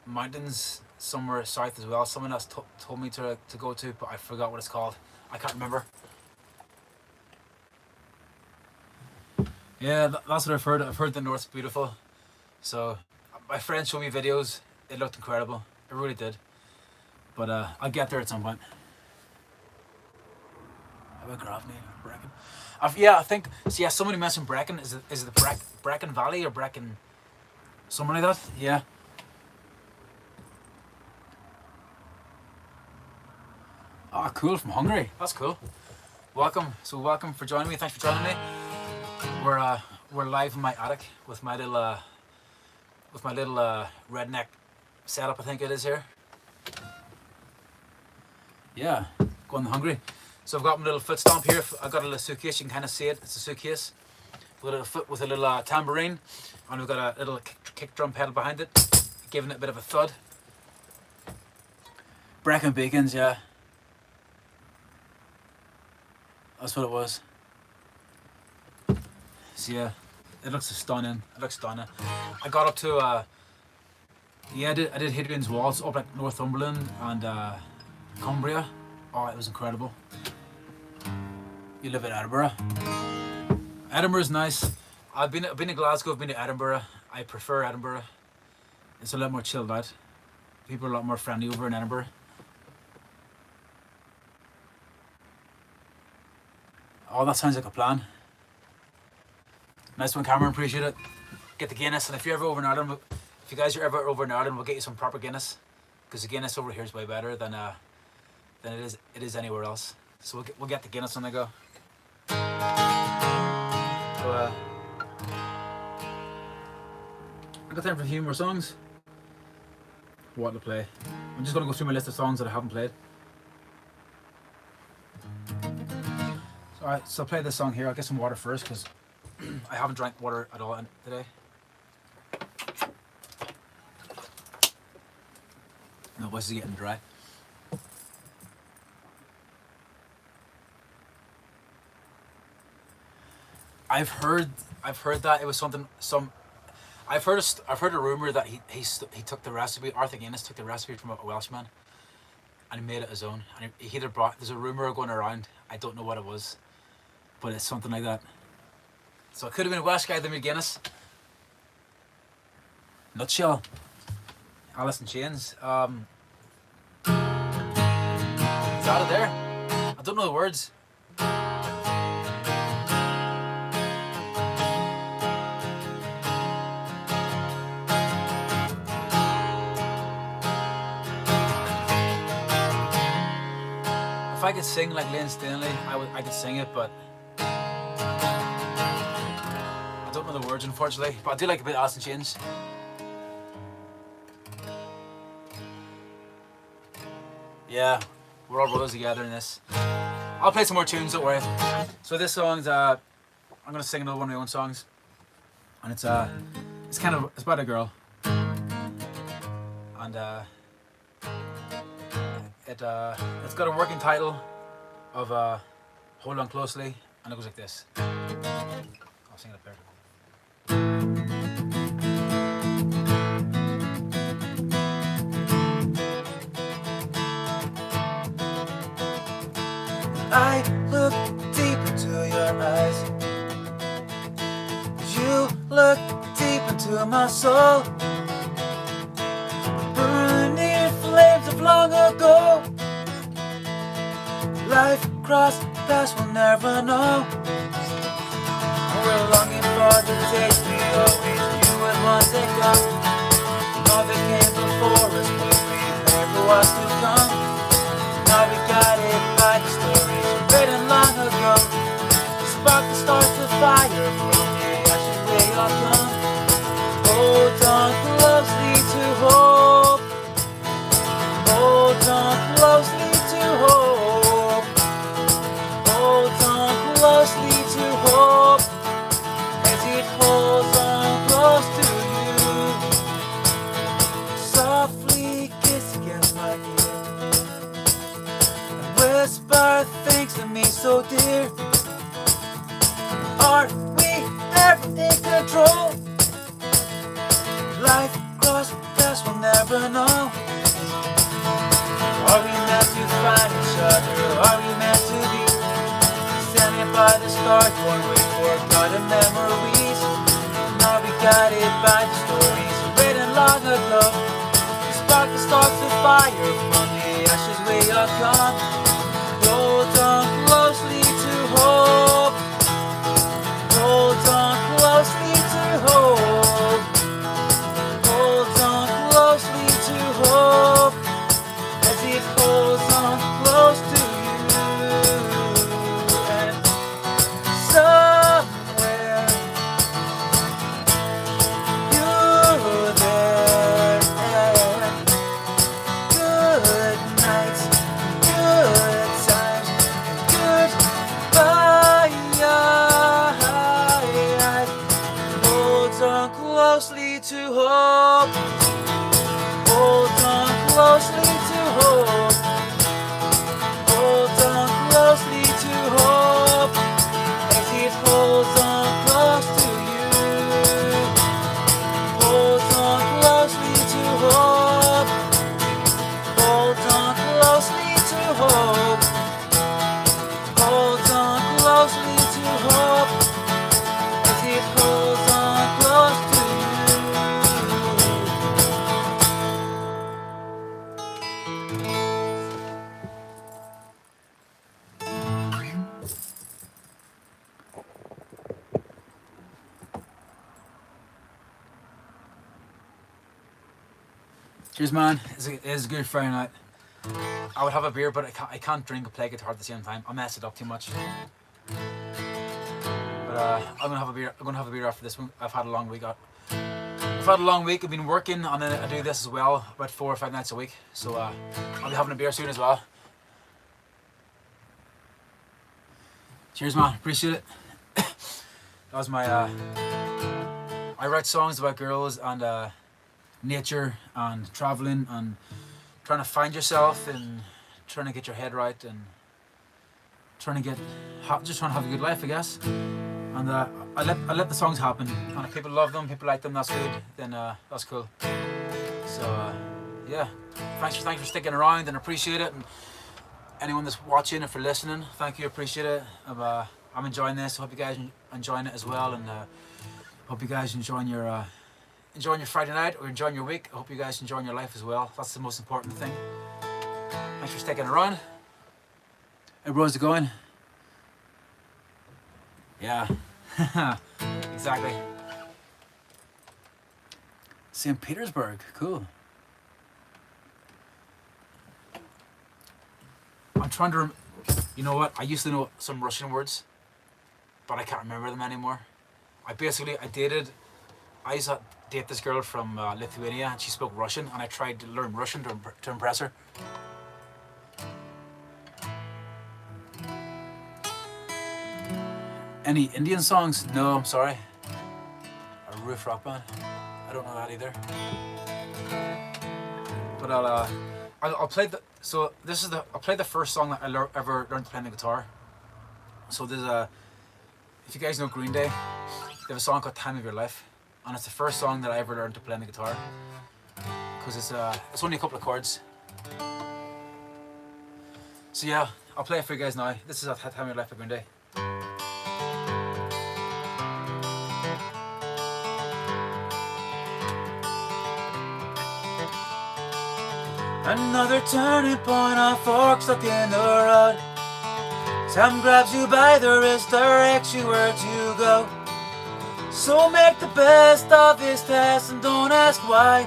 mountains somewhere south as well. Someone else told me to go to, but I forgot what it's called. I can't remember. Yeah, that's what I've heard. I've heard the north's beautiful. So my friend showed me videos. It looked incredible. It really did. But I'll get there at some point. How about Gravney? Brecon? Yeah, I think. So yeah, somebody mentioned Brecon. Is it the Brecon Valley or Brecon? Something like that. Yeah. Oh, cool, from Hungary. That's cool. Welcome. So welcome for joining me. Thanks for joining me. We're live in my attic with my little redneck setup. I think it is here. Yeah, going hungry. So I've got my little foot stomp here. I've got a little suitcase. You can kind of see it. It's a suitcase with a little foot with a little tambourine, and we've got a little kick drum pedal behind it, giving it a bit of a thud. Brecon Beacons, yeah. That's what it was. So yeah, it looks stunning. It looks stunning. I got up to yeah, I did Hadrian's Walls up like Northumberland and Cumbria. Oh, it was incredible. You live in Edinburgh. Edinburgh's nice. I've been to Glasgow. I've been to Edinburgh. I prefer Edinburgh. It's a lot more chilled out. People are a lot more friendly over in Edinburgh. Oh, that sounds like a plan. Nice one, Cameron. Appreciate it. Get the Guinness, and if you're ever over in Ireland, if you guys are ever over in Ireland, we'll get you some proper Guinness, because the Guinness over here is way better than it is anywhere else. So we'll get the Guinness when they go. So I got time for a few more songs. What to play? I'm just gonna go through my list of songs that I haven't played. Alright, so I'll play this song here. I'll get some water first because I haven't drank water at all today. My voice is getting dry. I've heard that it was I've heard a rumor that he took the recipe. Arthur Guinness took the recipe from a Welshman, and he made it his own. And he either brought. There's a rumor going around. I don't know what it was, but it's something like that. So it could have been a Welsh guy that made Guinness. Nutshell. Alice in Chains. It's out of there. I don't know the words. If I could sing like Layne Staley, I could sing it, but I don't know the words, unfortunately. But I do like a bit of Alice in Chains. Yeah, we're all brothers together in this. I'll play some more tunes, don't worry. So this song's I'm gonna sing another one of my own songs, and it's about a girl, and it's got a working title of Hold On Closely, and it goes like this. I'll sing it up there. I look deep into your eyes. You look deep into my soul. Burning flames of long ago. Life crossed paths we'll never know. We're longing for the days we always knew it was to come. All that came before us will prepare for what's to come. Life cross paths, we'll never know. Are we meant to find each other? Are we meant to be standing by the stars, one way for forgotten memories? Now we guided by the stories written long ago. The spark that starts the fire from the ashes we are come. Hold on closely to hope. Hold on closely to hope. Hold on closely to hope. As it holds on close to you. And somewhere you're there. Good nights, good times, goodbye. Hold on closely to hope. Hold on closely to hope. Hold on closely to hope. As it holds on close to you. Hold on closely to hope. Hold on closely to hope. Hold on closely to hope. As it holds on close to you. Cheers, man. It's a good Friday night. I would have a beer, but I can't drink and play guitar at the same time. I mess it up too much. But I'm gonna have a beer. I'm gonna have a beer after this one. I've had a long week. I've been working, and then I do this as well, about 4 or 5 nights a week. So I'll be having a beer soon as well. Cheers, man. Appreciate it. That was my. I write songs about girls and nature and traveling and trying to find yourself and trying to get your head right and trying to just trying to have a good life, I guess. And I let the songs happen, and if people love them, people like them, that's good. Then that's cool. So yeah, thanks for sticking around and appreciate it. And anyone that's watching and for listening, thank you, appreciate it. I'm enjoying this. Hope you guys enjoying it as well, and hope you guys enjoying your Friday night or enjoying your week. I hope you guys enjoying your life as well. That's the most important thing. Thanks for sticking around. Everyone's going. Yeah, exactly. St. Petersburg, cool. I'm trying to, you know what? I used to know some Russian words, but I can't remember them anymore. I used to date this girl from Lithuania, and she spoke Russian, and I tried to learn Russian to impress her. Any Indian songs? No, I'm sorry. A roof rock band? I don't know that either. But I'll play the. So this is I'll play the first song that I ever learned to play on the guitar. So there's if you guys know Green Day, they have a song called "Time of Your Life," and it's the first song that I ever learned to play on the guitar. Because it's only a couple of chords. So yeah, I'll play it for you guys now. This is "Time of Your Life" by Green Day. Another turning point, a fork stuck in the road. Time grabs you by the wrist, directs you where to go. So make the best of this test and don't ask why.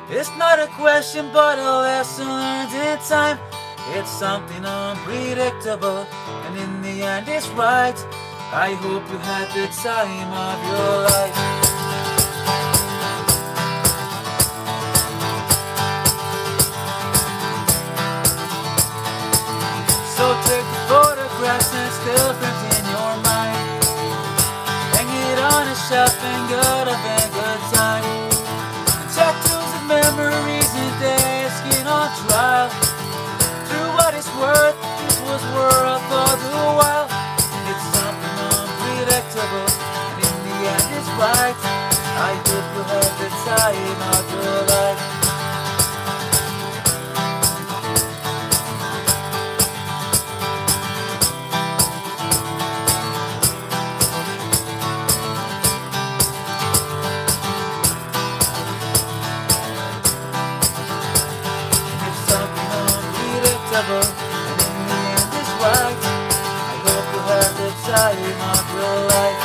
It's not a question but a lesson learned in time. It's something unpredictable, and in the end it's right. I hope you had the time of your life. So take the photographs and still print in your mind. Hang it on a shelf and go to bed, good time. Tattoos of memories and days, skin on trial. Through what it's worth, it was worth all the while. It's something unpredictable, and in the end it's right. I hope you have the time. time of your life. It's something unpredictable, and in the end it's right. I hope you have the time of your life.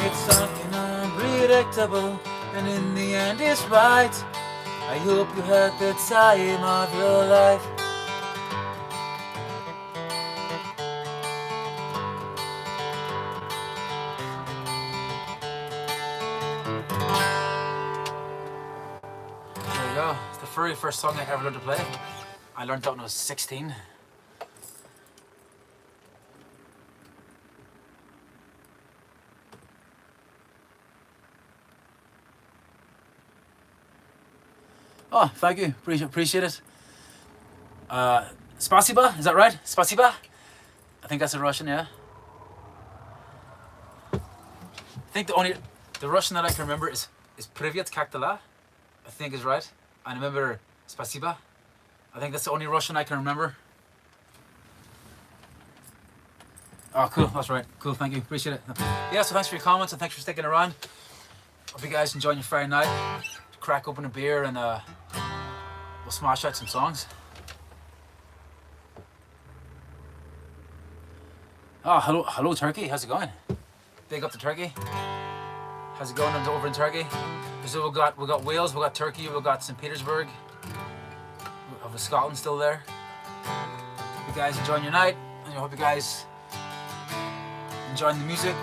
It's something unpredictable, and in the end it's right. I hope you had the time of your life. There you go. It's the very first song I ever learned to play. I learned that when I was 16. Oh, thank you. Appreciate it. Spasiba, is that right? Spasiba? I think that's in Russian, yeah. I think the Russian that I can remember is Privyet Kaktala. I think is right. I remember Spasiba. I think that's the only Russian I can remember. Oh, cool. That's right. Cool. Thank you. Appreciate it. Yeah, so thanks for your comments and thanks for sticking around. Hope you guys enjoying your Friday night. Crack open a beer and we'll smash out some songs. Oh, hello Turkey. How's it going? Big up to Turkey. How's it going over in Turkey? So we got Wales, we got Turkey, we got St. Petersburg. We have Scotland still there. Hope you guys enjoying your night, and I hope you guys enjoying the music.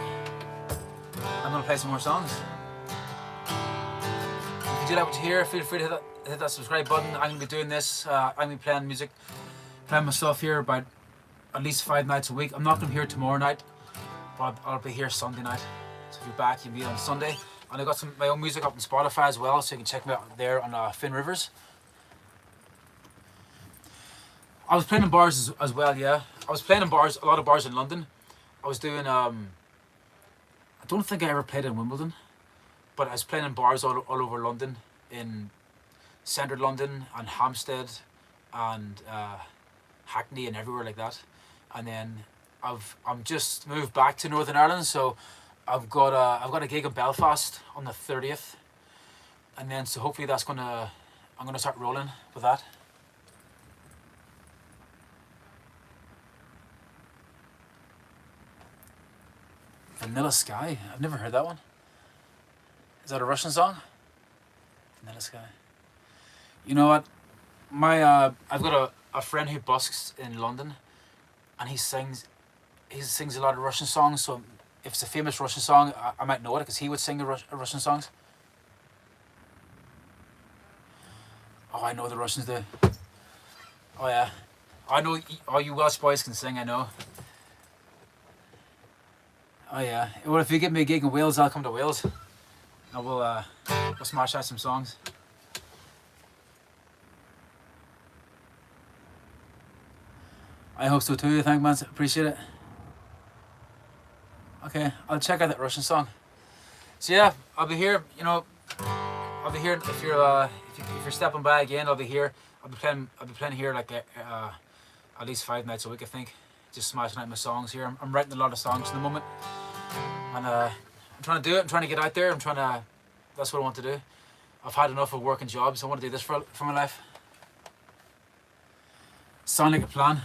I'm gonna play some more songs. If you do like what you hear, feel free to hit that subscribe button. I'm gonna be doing this. I'm gonna be playing music, playing my stuff here about at least 5 nights a week. I'm not gonna be here tomorrow night, but I'll be here Sunday night. So if you're back, you'll be on Sunday. And I got my own music up on Spotify as well, so you can check me out there on Finn Rivers. I was playing in bars as well, yeah. I was playing in bars, a lot of bars in London. I was doing, I don't think I ever played in Wimbledon, but I was playing in bars all over London, in central London and Hampstead and Hackney and everywhere like that. And then I'm just moved back to Northern Ireland, so I've got a gig in Belfast on the 30th, and then so hopefully I'm gonna start rolling with that. Vanilla Sky? I've never heard that one. Is that a Russian song? Vanilla Sky. You know what? I've got a friend who busks in London, and he sings a lot of Russian songs, so if it's a famous Russian song, I might know it, because he would sing the Russian songs. Oh, I know the Russians do. Oh yeah. I know all you Welsh boys can sing, I know. Oh yeah. Well, if you give me a gig in Wales, I'll come to Wales. And we'll smash out some songs. I hope so too, thank man, appreciate it. Okay, I'll check out that Russian song. So yeah, I'll be here. You know, I'll be here if you're stepping by again. I'll be here. I'll be playing here like at least 5 nights a week, I think. Just smashing out my songs here. I'm writing a lot of songs in the moment, and I'm trying to do it. I'm trying to get out there. That's what I want to do. I've had enough of working jobs. I want to do this for my life. Sound like a plan.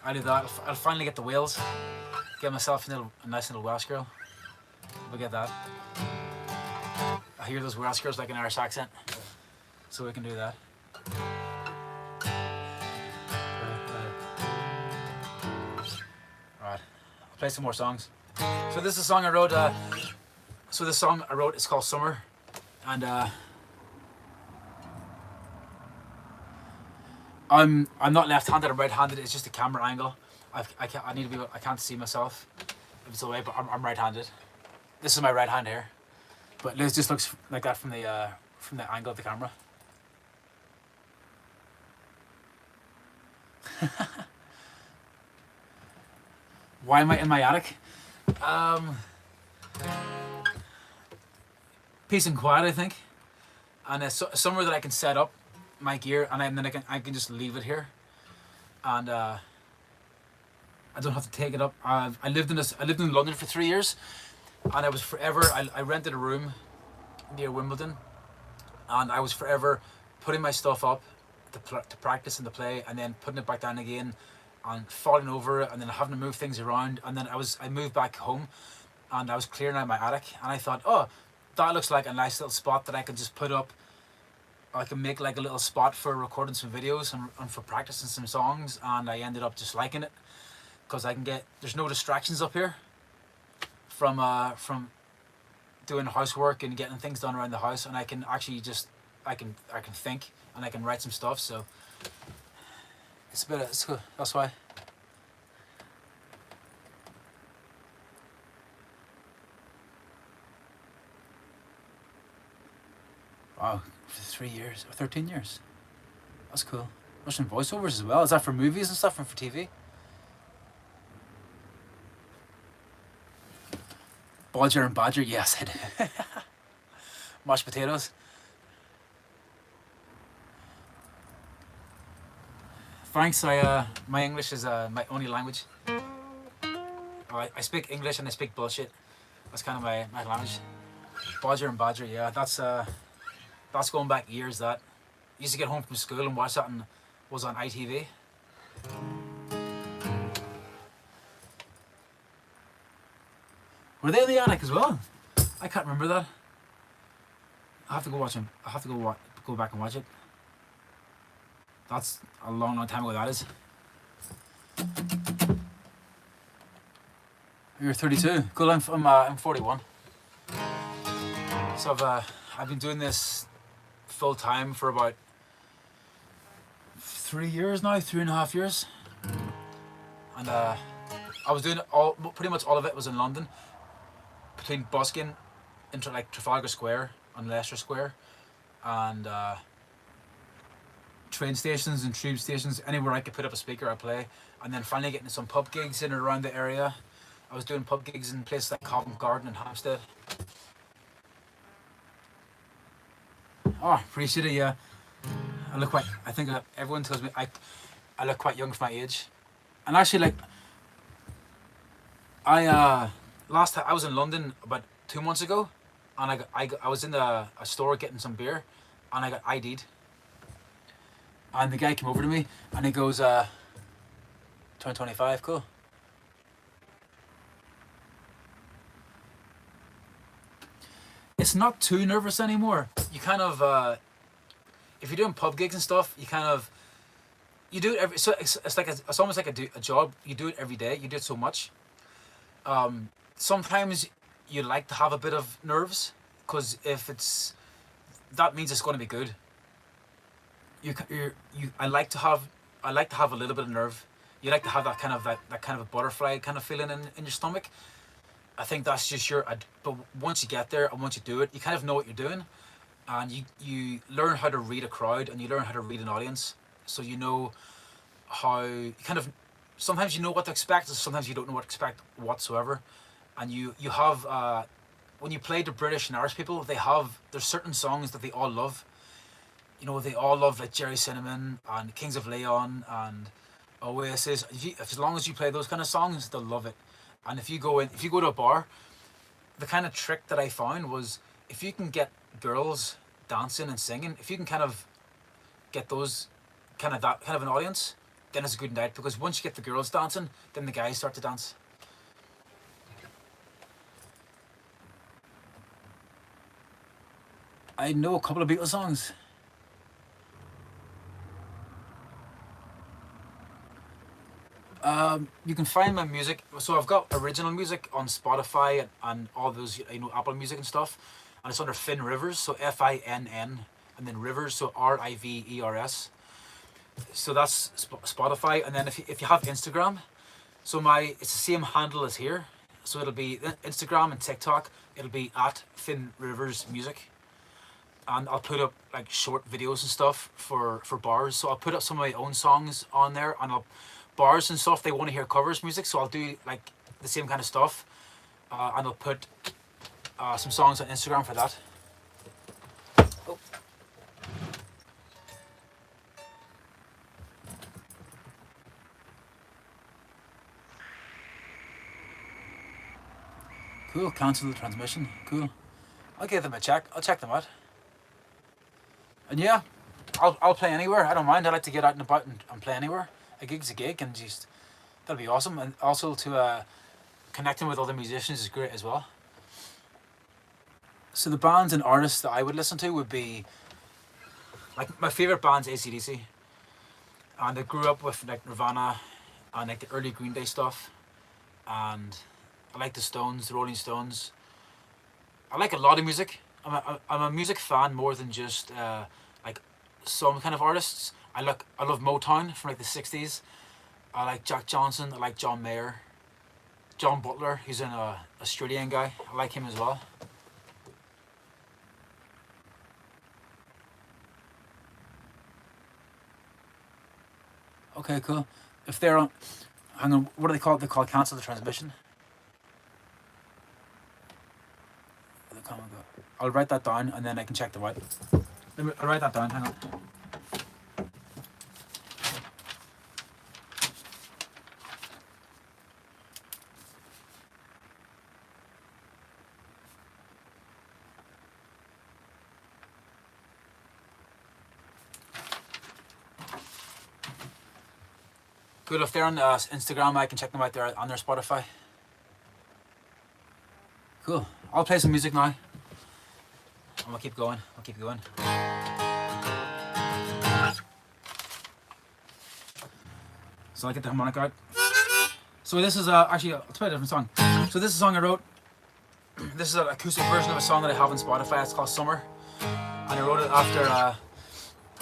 I do that. I'll finally get to Wales. Get myself a nice little Welsh girl. We'll get that. I hear those Welsh girls like an Irish accent, so we can do that. Right, I'll play some more songs. So this is a song I wrote. This song I wrote is called Summer, and I'm not left-handed. I'm right-handed. It's just a camera angle. I can't see myself if it's away, but I'm right-handed. This is my right hand here, but it just looks like that from the angle of the camera. Why am I in my attic? Um, Peace and quiet, I think, and somewhere that I can set up my gear, and then I can just leave it here, and I don't have to take it up. I lived in London for 3 years, and I was forever. I rented a room near Wimbledon, and I was forever putting my stuff up to practice and to play, and then putting it back down again, and falling over it, and then having to move things around. And then I moved back home, and I was clearing out my attic, and I thought, oh, that looks like a nice little spot that I can just put up. I can make like a little spot for recording some videos and for practicing some songs, and I ended up just liking it because there's no distractions up here from doing housework and getting things done around the house, and I can actually just I can think and I can write some stuff. So it's cool. That's why. Wow, for 3 years or 13 years. That's cool. Russian voiceovers as well. Is that for movies and stuff and for TV? Bodger and Badger, yes I do. Mashed potatoes. Thanks, my English is my only language. I speak English and I speak bullshit. That's kind of my language. Bodger and Badger, yeah, that's going back years. That used to get home from school and watch that and was on ITV. Were they in the attic as well? I can't remember that. I have to go watch them. I have to go back and watch it. That's a long, long time ago. That is. You're 32. Cool. I'm 41. So I've been doing this full time for about 3 years now, 3.5 years, and I was doing pretty much all of it was in London, between busking into like Trafalgar Square and Leicester Square, and train stations and tube stations, anywhere I could put up a speaker I play, and then finally getting some pub gigs in and around the area. I was doing pub gigs in places like Covent Garden and Hampstead. Oh, appreciate it, yeah. I think everyone tells me I look quite young for my age. And actually, like, last time I was in London about 2 months ago, and I was in a store getting some beer, and I got ID'd. And the guy came over to me, and he goes, 2025, cool. It's not too nervous anymore. You kind of, if you're doing pub gigs and stuff, you do it so it's almost like a job. You do it every day. You do it so much. Sometimes you like to have a bit of nerves, because that means it's going to be good. I like to have a little bit of nerve. You like to have that kind of a butterfly kind of feeling in your stomach. I think that's just but once you get there and once you do it, you kind of know what you're doing, and you learn how to read a crowd and you learn how to read an audience. So you know how sometimes you know what to expect, and sometimes you don't know what to expect whatsoever. And you have when you play to British and Irish people, there's certain songs that they all love. You know, they all love like Jerry Cinnamon and Kings of Leon and Oasis. As long as you play those kind of songs, they'll love it. And if you go to a bar, the kind of trick that I found was, if you can get girls dancing and singing, if you can kind of get that kind of an audience, then it's a good night. Because once you get the girls dancing, then the guys start to dance. I know a couple of Beatles songs. You can find my music. So I've got original music on Spotify and all those, Apple Music and stuff, and it's under Finn Rivers. So Finn, and then Rivers. So Rivers. So that's Spotify. And then if you have Instagram, so it's the same handle as here. So it'll be Instagram and TikTok. It'll be at Finn Rivers Music. And I'll put up like short videos and stuff for bars. So I'll put up some of my own songs on there, and I'll bars and stuff, they want to hear covers music, so I'll do like the same kind of stuff, and I'll put some songs on Instagram for that. Oh. Cool, cancel the transmission. Cool. I'll give them a check. I'll check them out. And yeah, I'll play anywhere. I don't mind. I like to get out and about and play anywhere. A gig's a gig, and just that'll be awesome. And also to connecting with other musicians is great as well. So the bands and artists that I would listen to would be like my favorite band's AC/DC, and I grew up with like Nirvana and like the early Green Day stuff, and I like the Stones, the Rolling Stones. I like a lot of music. I'm a music fan more than just like some kind of artists. I love Motown from like the 60s. I like Jack Johnson. I like John Mayer. John Butler, he's an Australian guy. I like him as well. Okay, cool. If they're on, hang on, what do they call it? They call it cancel the transmission. I'll write that down and then I can check the white. I'll write that down, hang on. Good, if they're on Instagram, I can check them out there on their Spotify. Cool. I'll play some music now. And we'll keep going. I'll keep going. So I'll get the harmonica out. So this is actually, I'll play a different song. So this is a song I wrote. This is an acoustic version of a song that I have on Spotify. It's called Summer. And I wrote it after,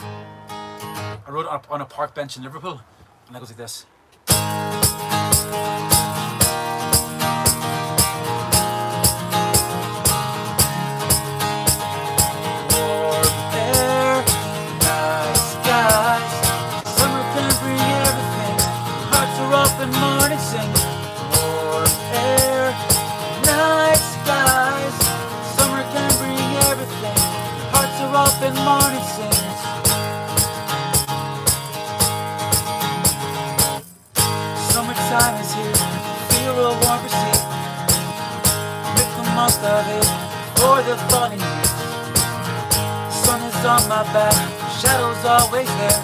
I wrote it up on a park bench in Liverpool. And it goes like this. Summertime is here, feel a warm receipt. Make the most of it for the falling leaves. Sun is on my back, shadow's always there.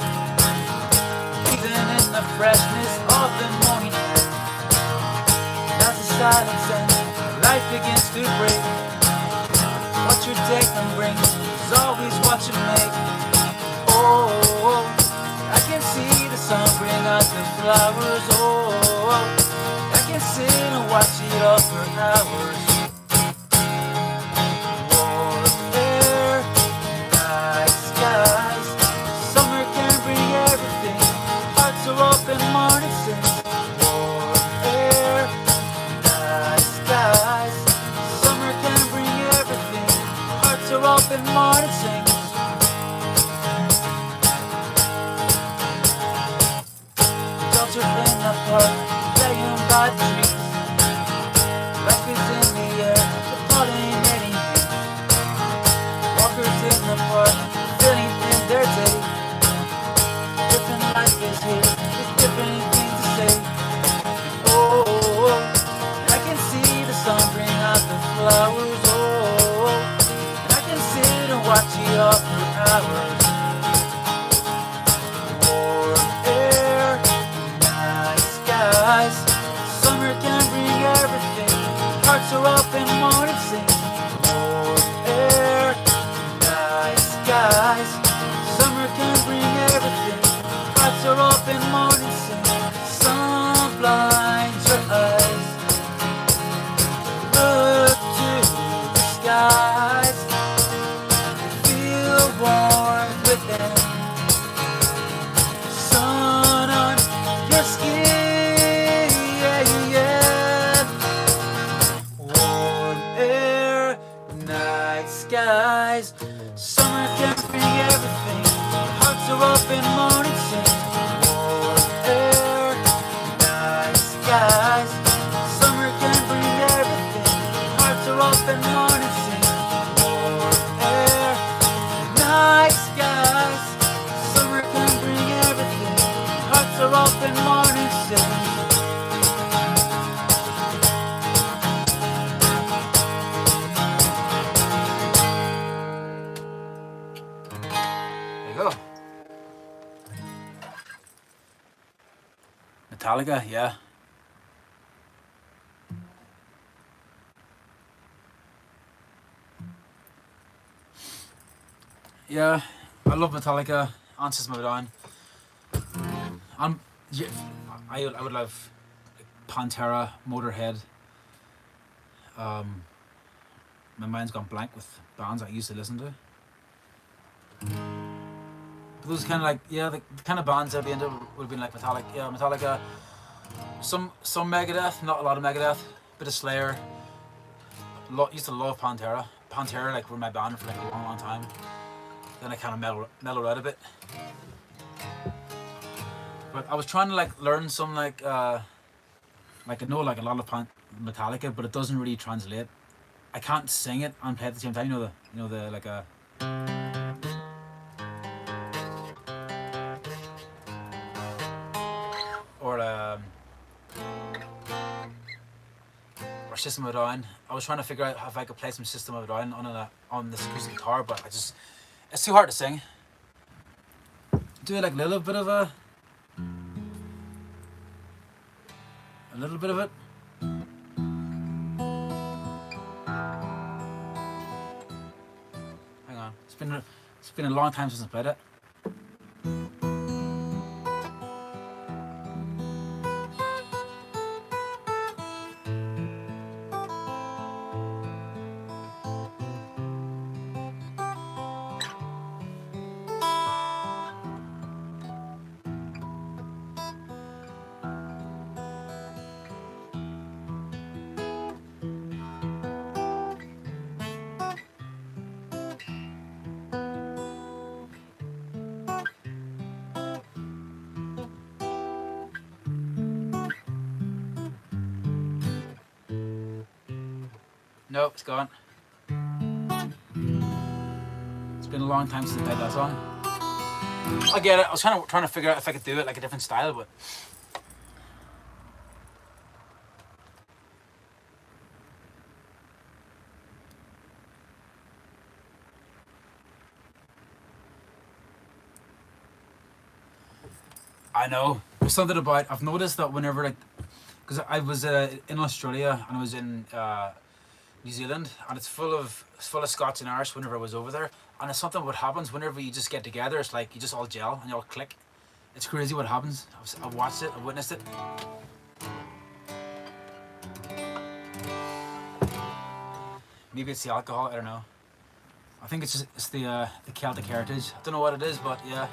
Even in the freshness of the morning air. As the silence ends, life begins to break. What your day can bring is always what you make. Oh, I can see the sun bring out the flowers. Oh, I can sit and watch it all for hours. Warm air, night skies. Summer can bring everything. Hearts are open, morning sings. Warm air, night skies. Summer can bring everything. Hearts are open, morning sings. In the park, playing by the trees. Life is in the air, the pollinating bees. Walkers in the park, filling in their day. Different life is here, there's different things to say. Oh, I can see the sun bring out the flowers. Oh, I can sit and watch it all for hours. Summer can bring everything. Hearts are open, morning sings. Warm air, night skies. Summer can bring everything. Hearts are open, morning sings. Sun blinds your eyes. Look to the skies. Feel warm within. Sun on your skin. Warm Metallica, yeah. Yeah, I love Metallica, and System of a Down. I'm, yeah, I would love Pantera, Motorhead. Um, my mind's gone blank with bands I used to listen to. But those kind of like, yeah, the kind of bands I'd be into would have been like Metallica, yeah, Metallica. Some Megadeth, not a lot of Megadeth. Bit of Slayer. Used to love Pantera. Pantera like were my band for like a long time. Then I kind of mellowed out a bit. But I was trying to like learn some like I know like a lot of Metallica, but it doesn't really translate. I can't sing it and play at the same time. You know the like a. Or System of a Down. I was trying to figure out if I could play some System of a Down on this acoustic guitar, but it's too hard to sing. Do like a little bit of it. Hang on, it's been a long time since I played it. No, it's gone. It's been a long time since I played that song. I get it. I was trying to figure out if I could do it like a different style, but I know there's something about. I've noticed that whenever like, because I was in Australia and I was in New Zealand, and it's full of Scots and Irish whenever I was over there, and it's something what happens whenever you just get together. It's like you just all gel and you all click. It's crazy what happens. I've watched it, I've witnessed it. Maybe it's the alcohol, I don't know. I think it's the Celtic heritage. I don't know what it is, but yeah,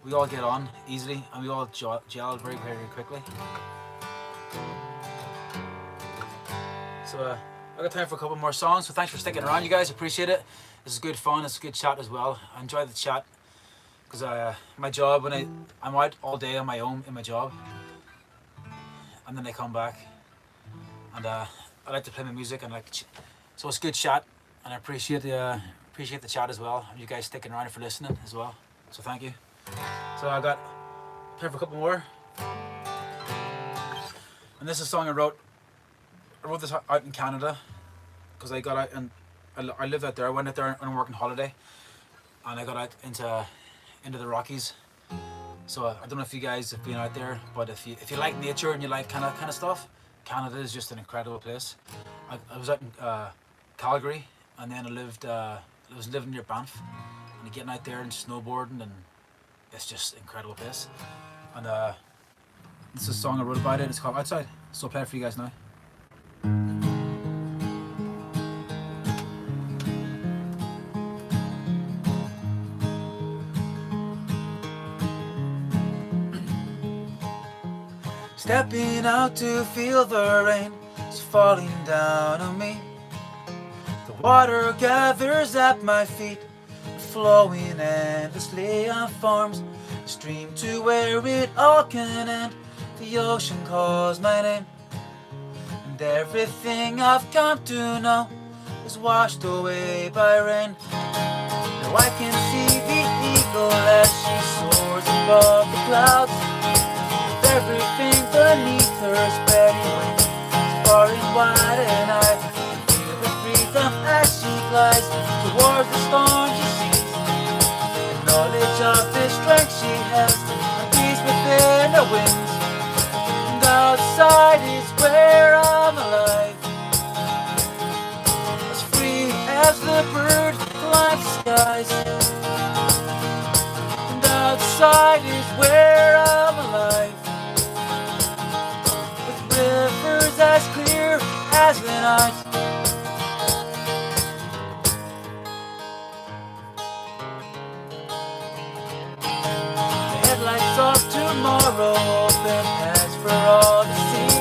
we all get on easily and we all gel very, very quickly. So I got time for a couple more songs, so thanks for sticking around, you guys. Appreciate it. This is good fun. It's a good chat as well. I enjoy the chat because my job, when I'm out all day on my own in my job, and then I come back, and I like to play my music and so it's good chat, and I appreciate the chat as well. And you guys sticking around for listening as well. So thank you. So I got time for a couple more, and this is a song I wrote this out in Canada because I got out and I lived out there. I went out there on a working holiday, and I got out into the Rockies. So I don't know if you guys have been out there, but if you like nature and you like kind of stuff, Canada is just an incredible place. I was out in Calgary, and then I was living near Banff, and getting out there and snowboarding, and it's just an incredible place. And this is a song I wrote about it. It's called Outside. So I'll play it for you guys now. Stepping out to feel the rain is falling down on me. The water gathers at my feet, flowing endlessly and forms a stream to where it all can end. The ocean calls my name, and everything I've come to know is washed away by rain. Now I can see the eagle as she soars above the clouds, with everything beneath her spreading wings, far and wide, and I feel the freedom as she glides towards the storm she sees. The knowledge of the strength she has, and peace within her wings. outside is where I'm alive, as free as the bird climbs the skies. And outside is where I'm alive, with rivers as clear as the night. The headlights of tomorrow open as for all to see,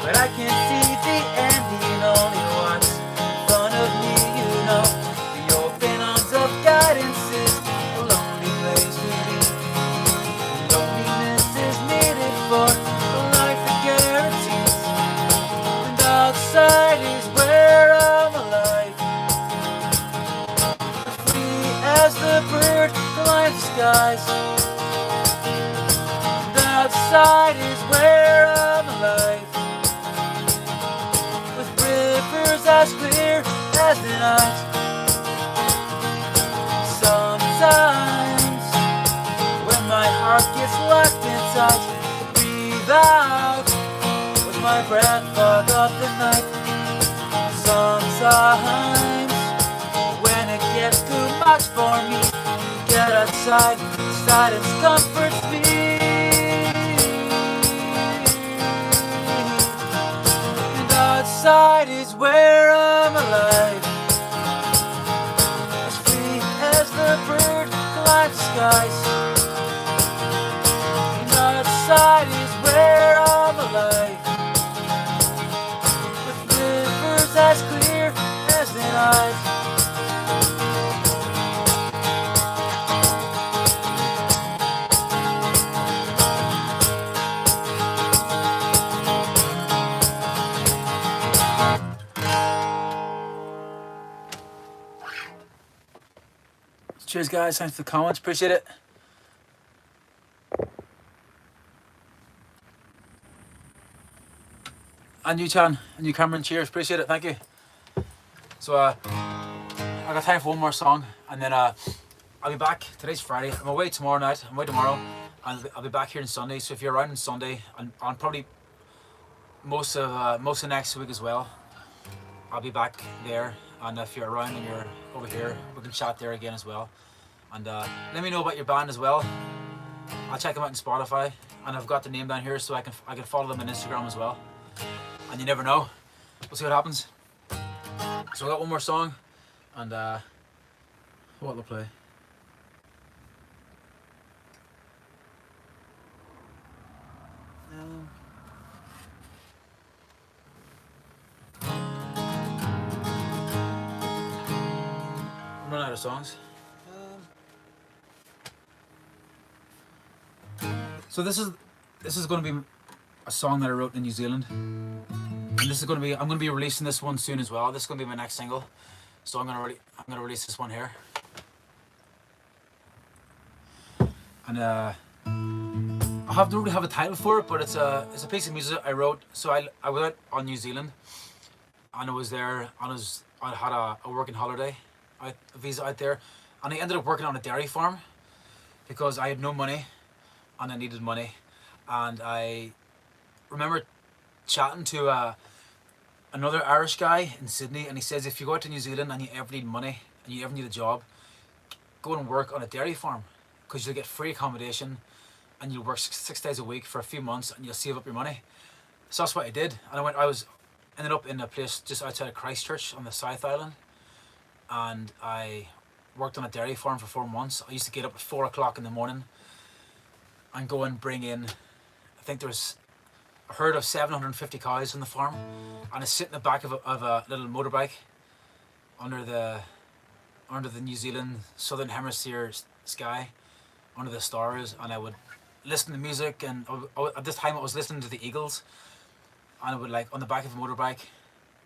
but I can't see the ending, only what's in front of me, you know. The open arms of guidance is a lonely place to be. Loneliness is needed for a life that guarantees. And outside is where I'm alive, free as the bird climbs the skies. And outside is where I'm alive, with rivers as clear as the night. Sometimes, when my heart gets locked in tight, breathe out with my breath, fog of the night. Sometimes, when it gets too much for me, get outside, silence comforts me. And outside is where I'm alive, as free as the bird climbs the skies. And outside is where I'm alive, with rivers as clear as the night. Cheers, guys. Thanks for the comments. Appreciate it. And you, Chan, and you, Cameron. Cheers. Appreciate it. Thank you. So, I got time for one more song, and then I'll be back. Today's Friday. I'm away tomorrow night. I'm away tomorrow, and I'll be back here on Sunday. So if you're around on Sunday, and on probably most of next week as well, I'll be back there. And if you're around and you're over here, we can chat there again as well. And let me know about your band as well. I'll check them out on Spotify, and I've got the name down here so I can follow them on Instagram as well. And you never know, we'll see what happens. So I got one more song, and what will play? I'm running out of songs. So this is going to be a song that I wrote in New Zealand, and this is going to be, I'm going to be releasing this one soon as well. This is going to be my next single, so I'm going to release this one here. And I don't really have a title for it, but it's a piece of music I wrote. So I was out on New Zealand, and I was there, and I had a working holiday, a visa out there, and I ended up working on a dairy farm because I had no money and I needed money. And I remember chatting to another Irish guy in Sydney, and he says, if you go out to New Zealand and you ever need money and you ever need a job, go and work on a dairy farm, because you'll get free accommodation and you'll work six days a week for a few months and you'll save up your money. So that's what I did, and I ended up in a place just outside of Christchurch on the South Island, and I worked on a dairy farm for 4 months. I used to get up at 4 o'clock in the morning and go and bring in, I think there was a herd of 750 cows on the farm, and I sit in the back of a little motorbike under the New Zealand Southern Hemisphere sky, under the stars, and I would listen to music, and at this time I was listening to the Eagles, and I would, like, on the back of a motorbike,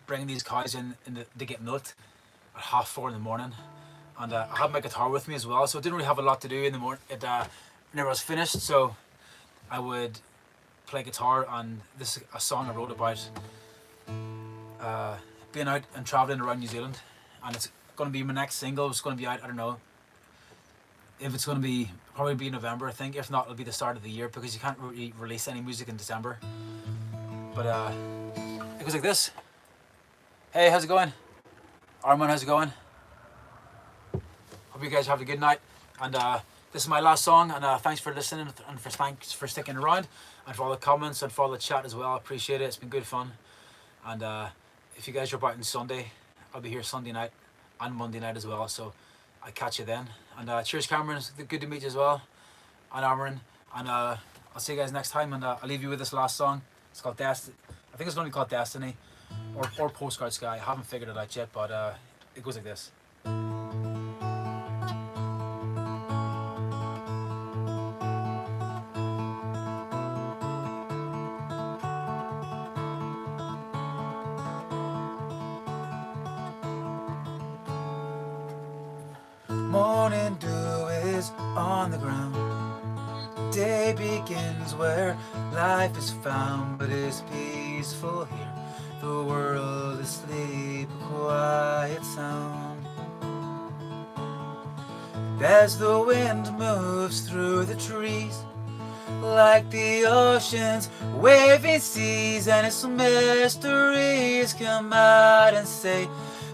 bring these cows in to get milked at 4:30 in the morning. And I had my guitar with me as well, so I didn't really have a lot to do in the morning. Whenever I was finished, so I would play guitar, and this is a song I wrote about being out and traveling around New Zealand, and it's going to be my next single. It's going to be out, I don't know if it's going to be, probably be November, I think. If not, it'll be the start of the year, because you can't really release any music in December. But it goes like this. Hey, how's it going? Armand, how's it going? Hope you guys have a good night. And this is my last song. And thanks for listening and thanks for sticking around and for all the comments and for all the chat as well. I appreciate it. It's been good fun. And if you guys are about on Sunday, I'll be here Sunday night and Monday night as well. So I'll catch you then. And cheers, Cameron. It's good to meet you as well. And Armand. And I'll see you guys next time. And I'll leave you with this last song. It's called Destiny. I think it's going to be called Destiny or Postcard Sky. I haven't figured it out yet, but it goes like this. Morning dew is on the ground. Day begins where life is found, but it's peaceful here. The world is asleep, a quiet sound. As the wind moves through the trees, like the ocean's waving seas, and its mysteries come out and say,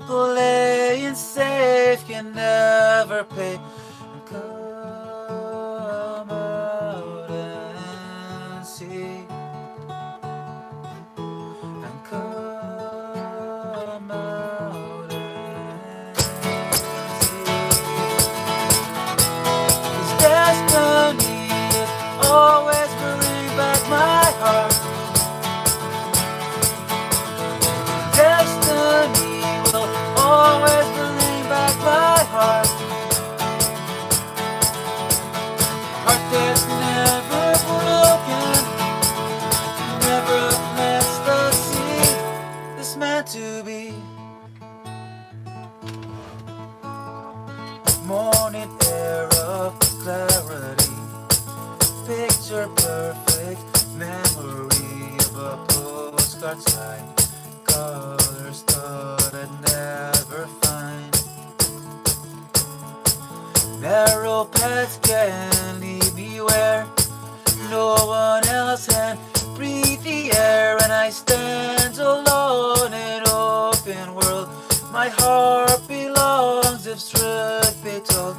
playing safe can never pay. And come out and see. And come out and see. 'Cause destiny is always bring back my heart. Destiny will always bring back my heart. Heart that's never broken, never plants the seed that's meant to be. Morning air of clarity, picture perfect memory of a postcard sky. Colors thought I'd never find. Narrow paths can lead me where no one else can breathe the air, and I stand alone in open world. My heart belongs if truth be told.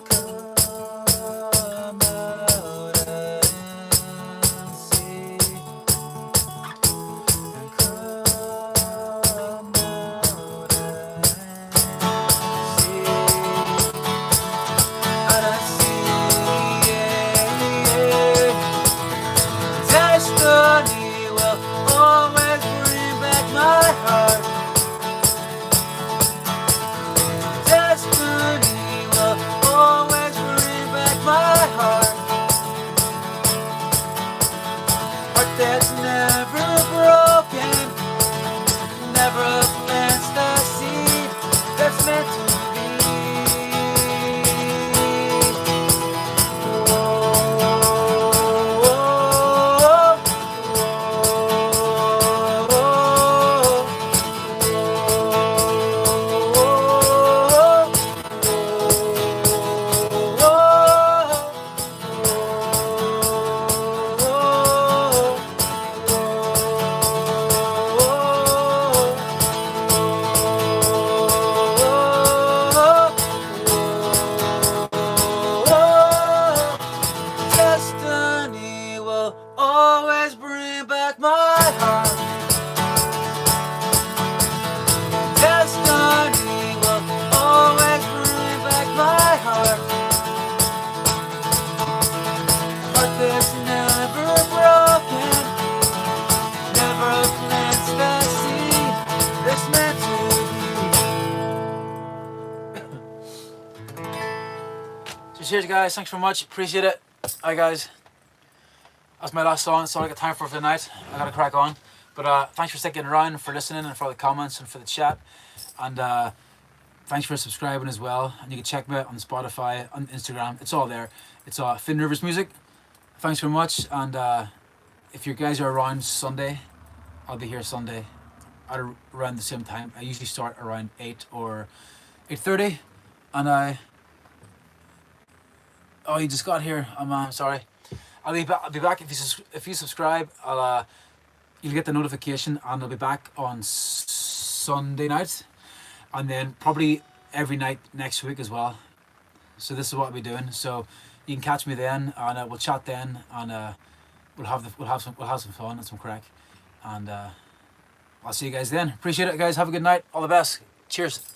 Come out and see. And come out and see. And I see, destiny will always bring back my heart. Destiny will always bring back my heart. Heart that's never broken, never plants the seed that's meant to be. Destiny will always bring back my heart. Destiny will always bring back my heart. Heart that's never broken, never plants the seed that's meant to be. So cheers, guys. Thanks very much. Appreciate it. Alright, guys. That's my last song. That's all I got time for tonight. I gotta crack on. But thanks for sticking around, for listening, and for the comments and for the chat. And thanks for subscribing as well. And you can check me out on Spotify, on Instagram. It's all there. It's Finn Rivers Music. Thanks very much. And if you guys are around Sunday, I'll be here Sunday at around the same time. I usually start around 8 or 8:30. And oh, you just got here. I'm sorry. I'll be back if you subscribe. I'll you'll get the notification, and I'll be back on Sunday night, and then probably every night next week as well. So this is what I'll be doing. So you can catch me then, and we'll chat then, and we'll have some fun and some crack, and I'll see you guys then. Appreciate it, guys. Have a good night. All the best. Cheers.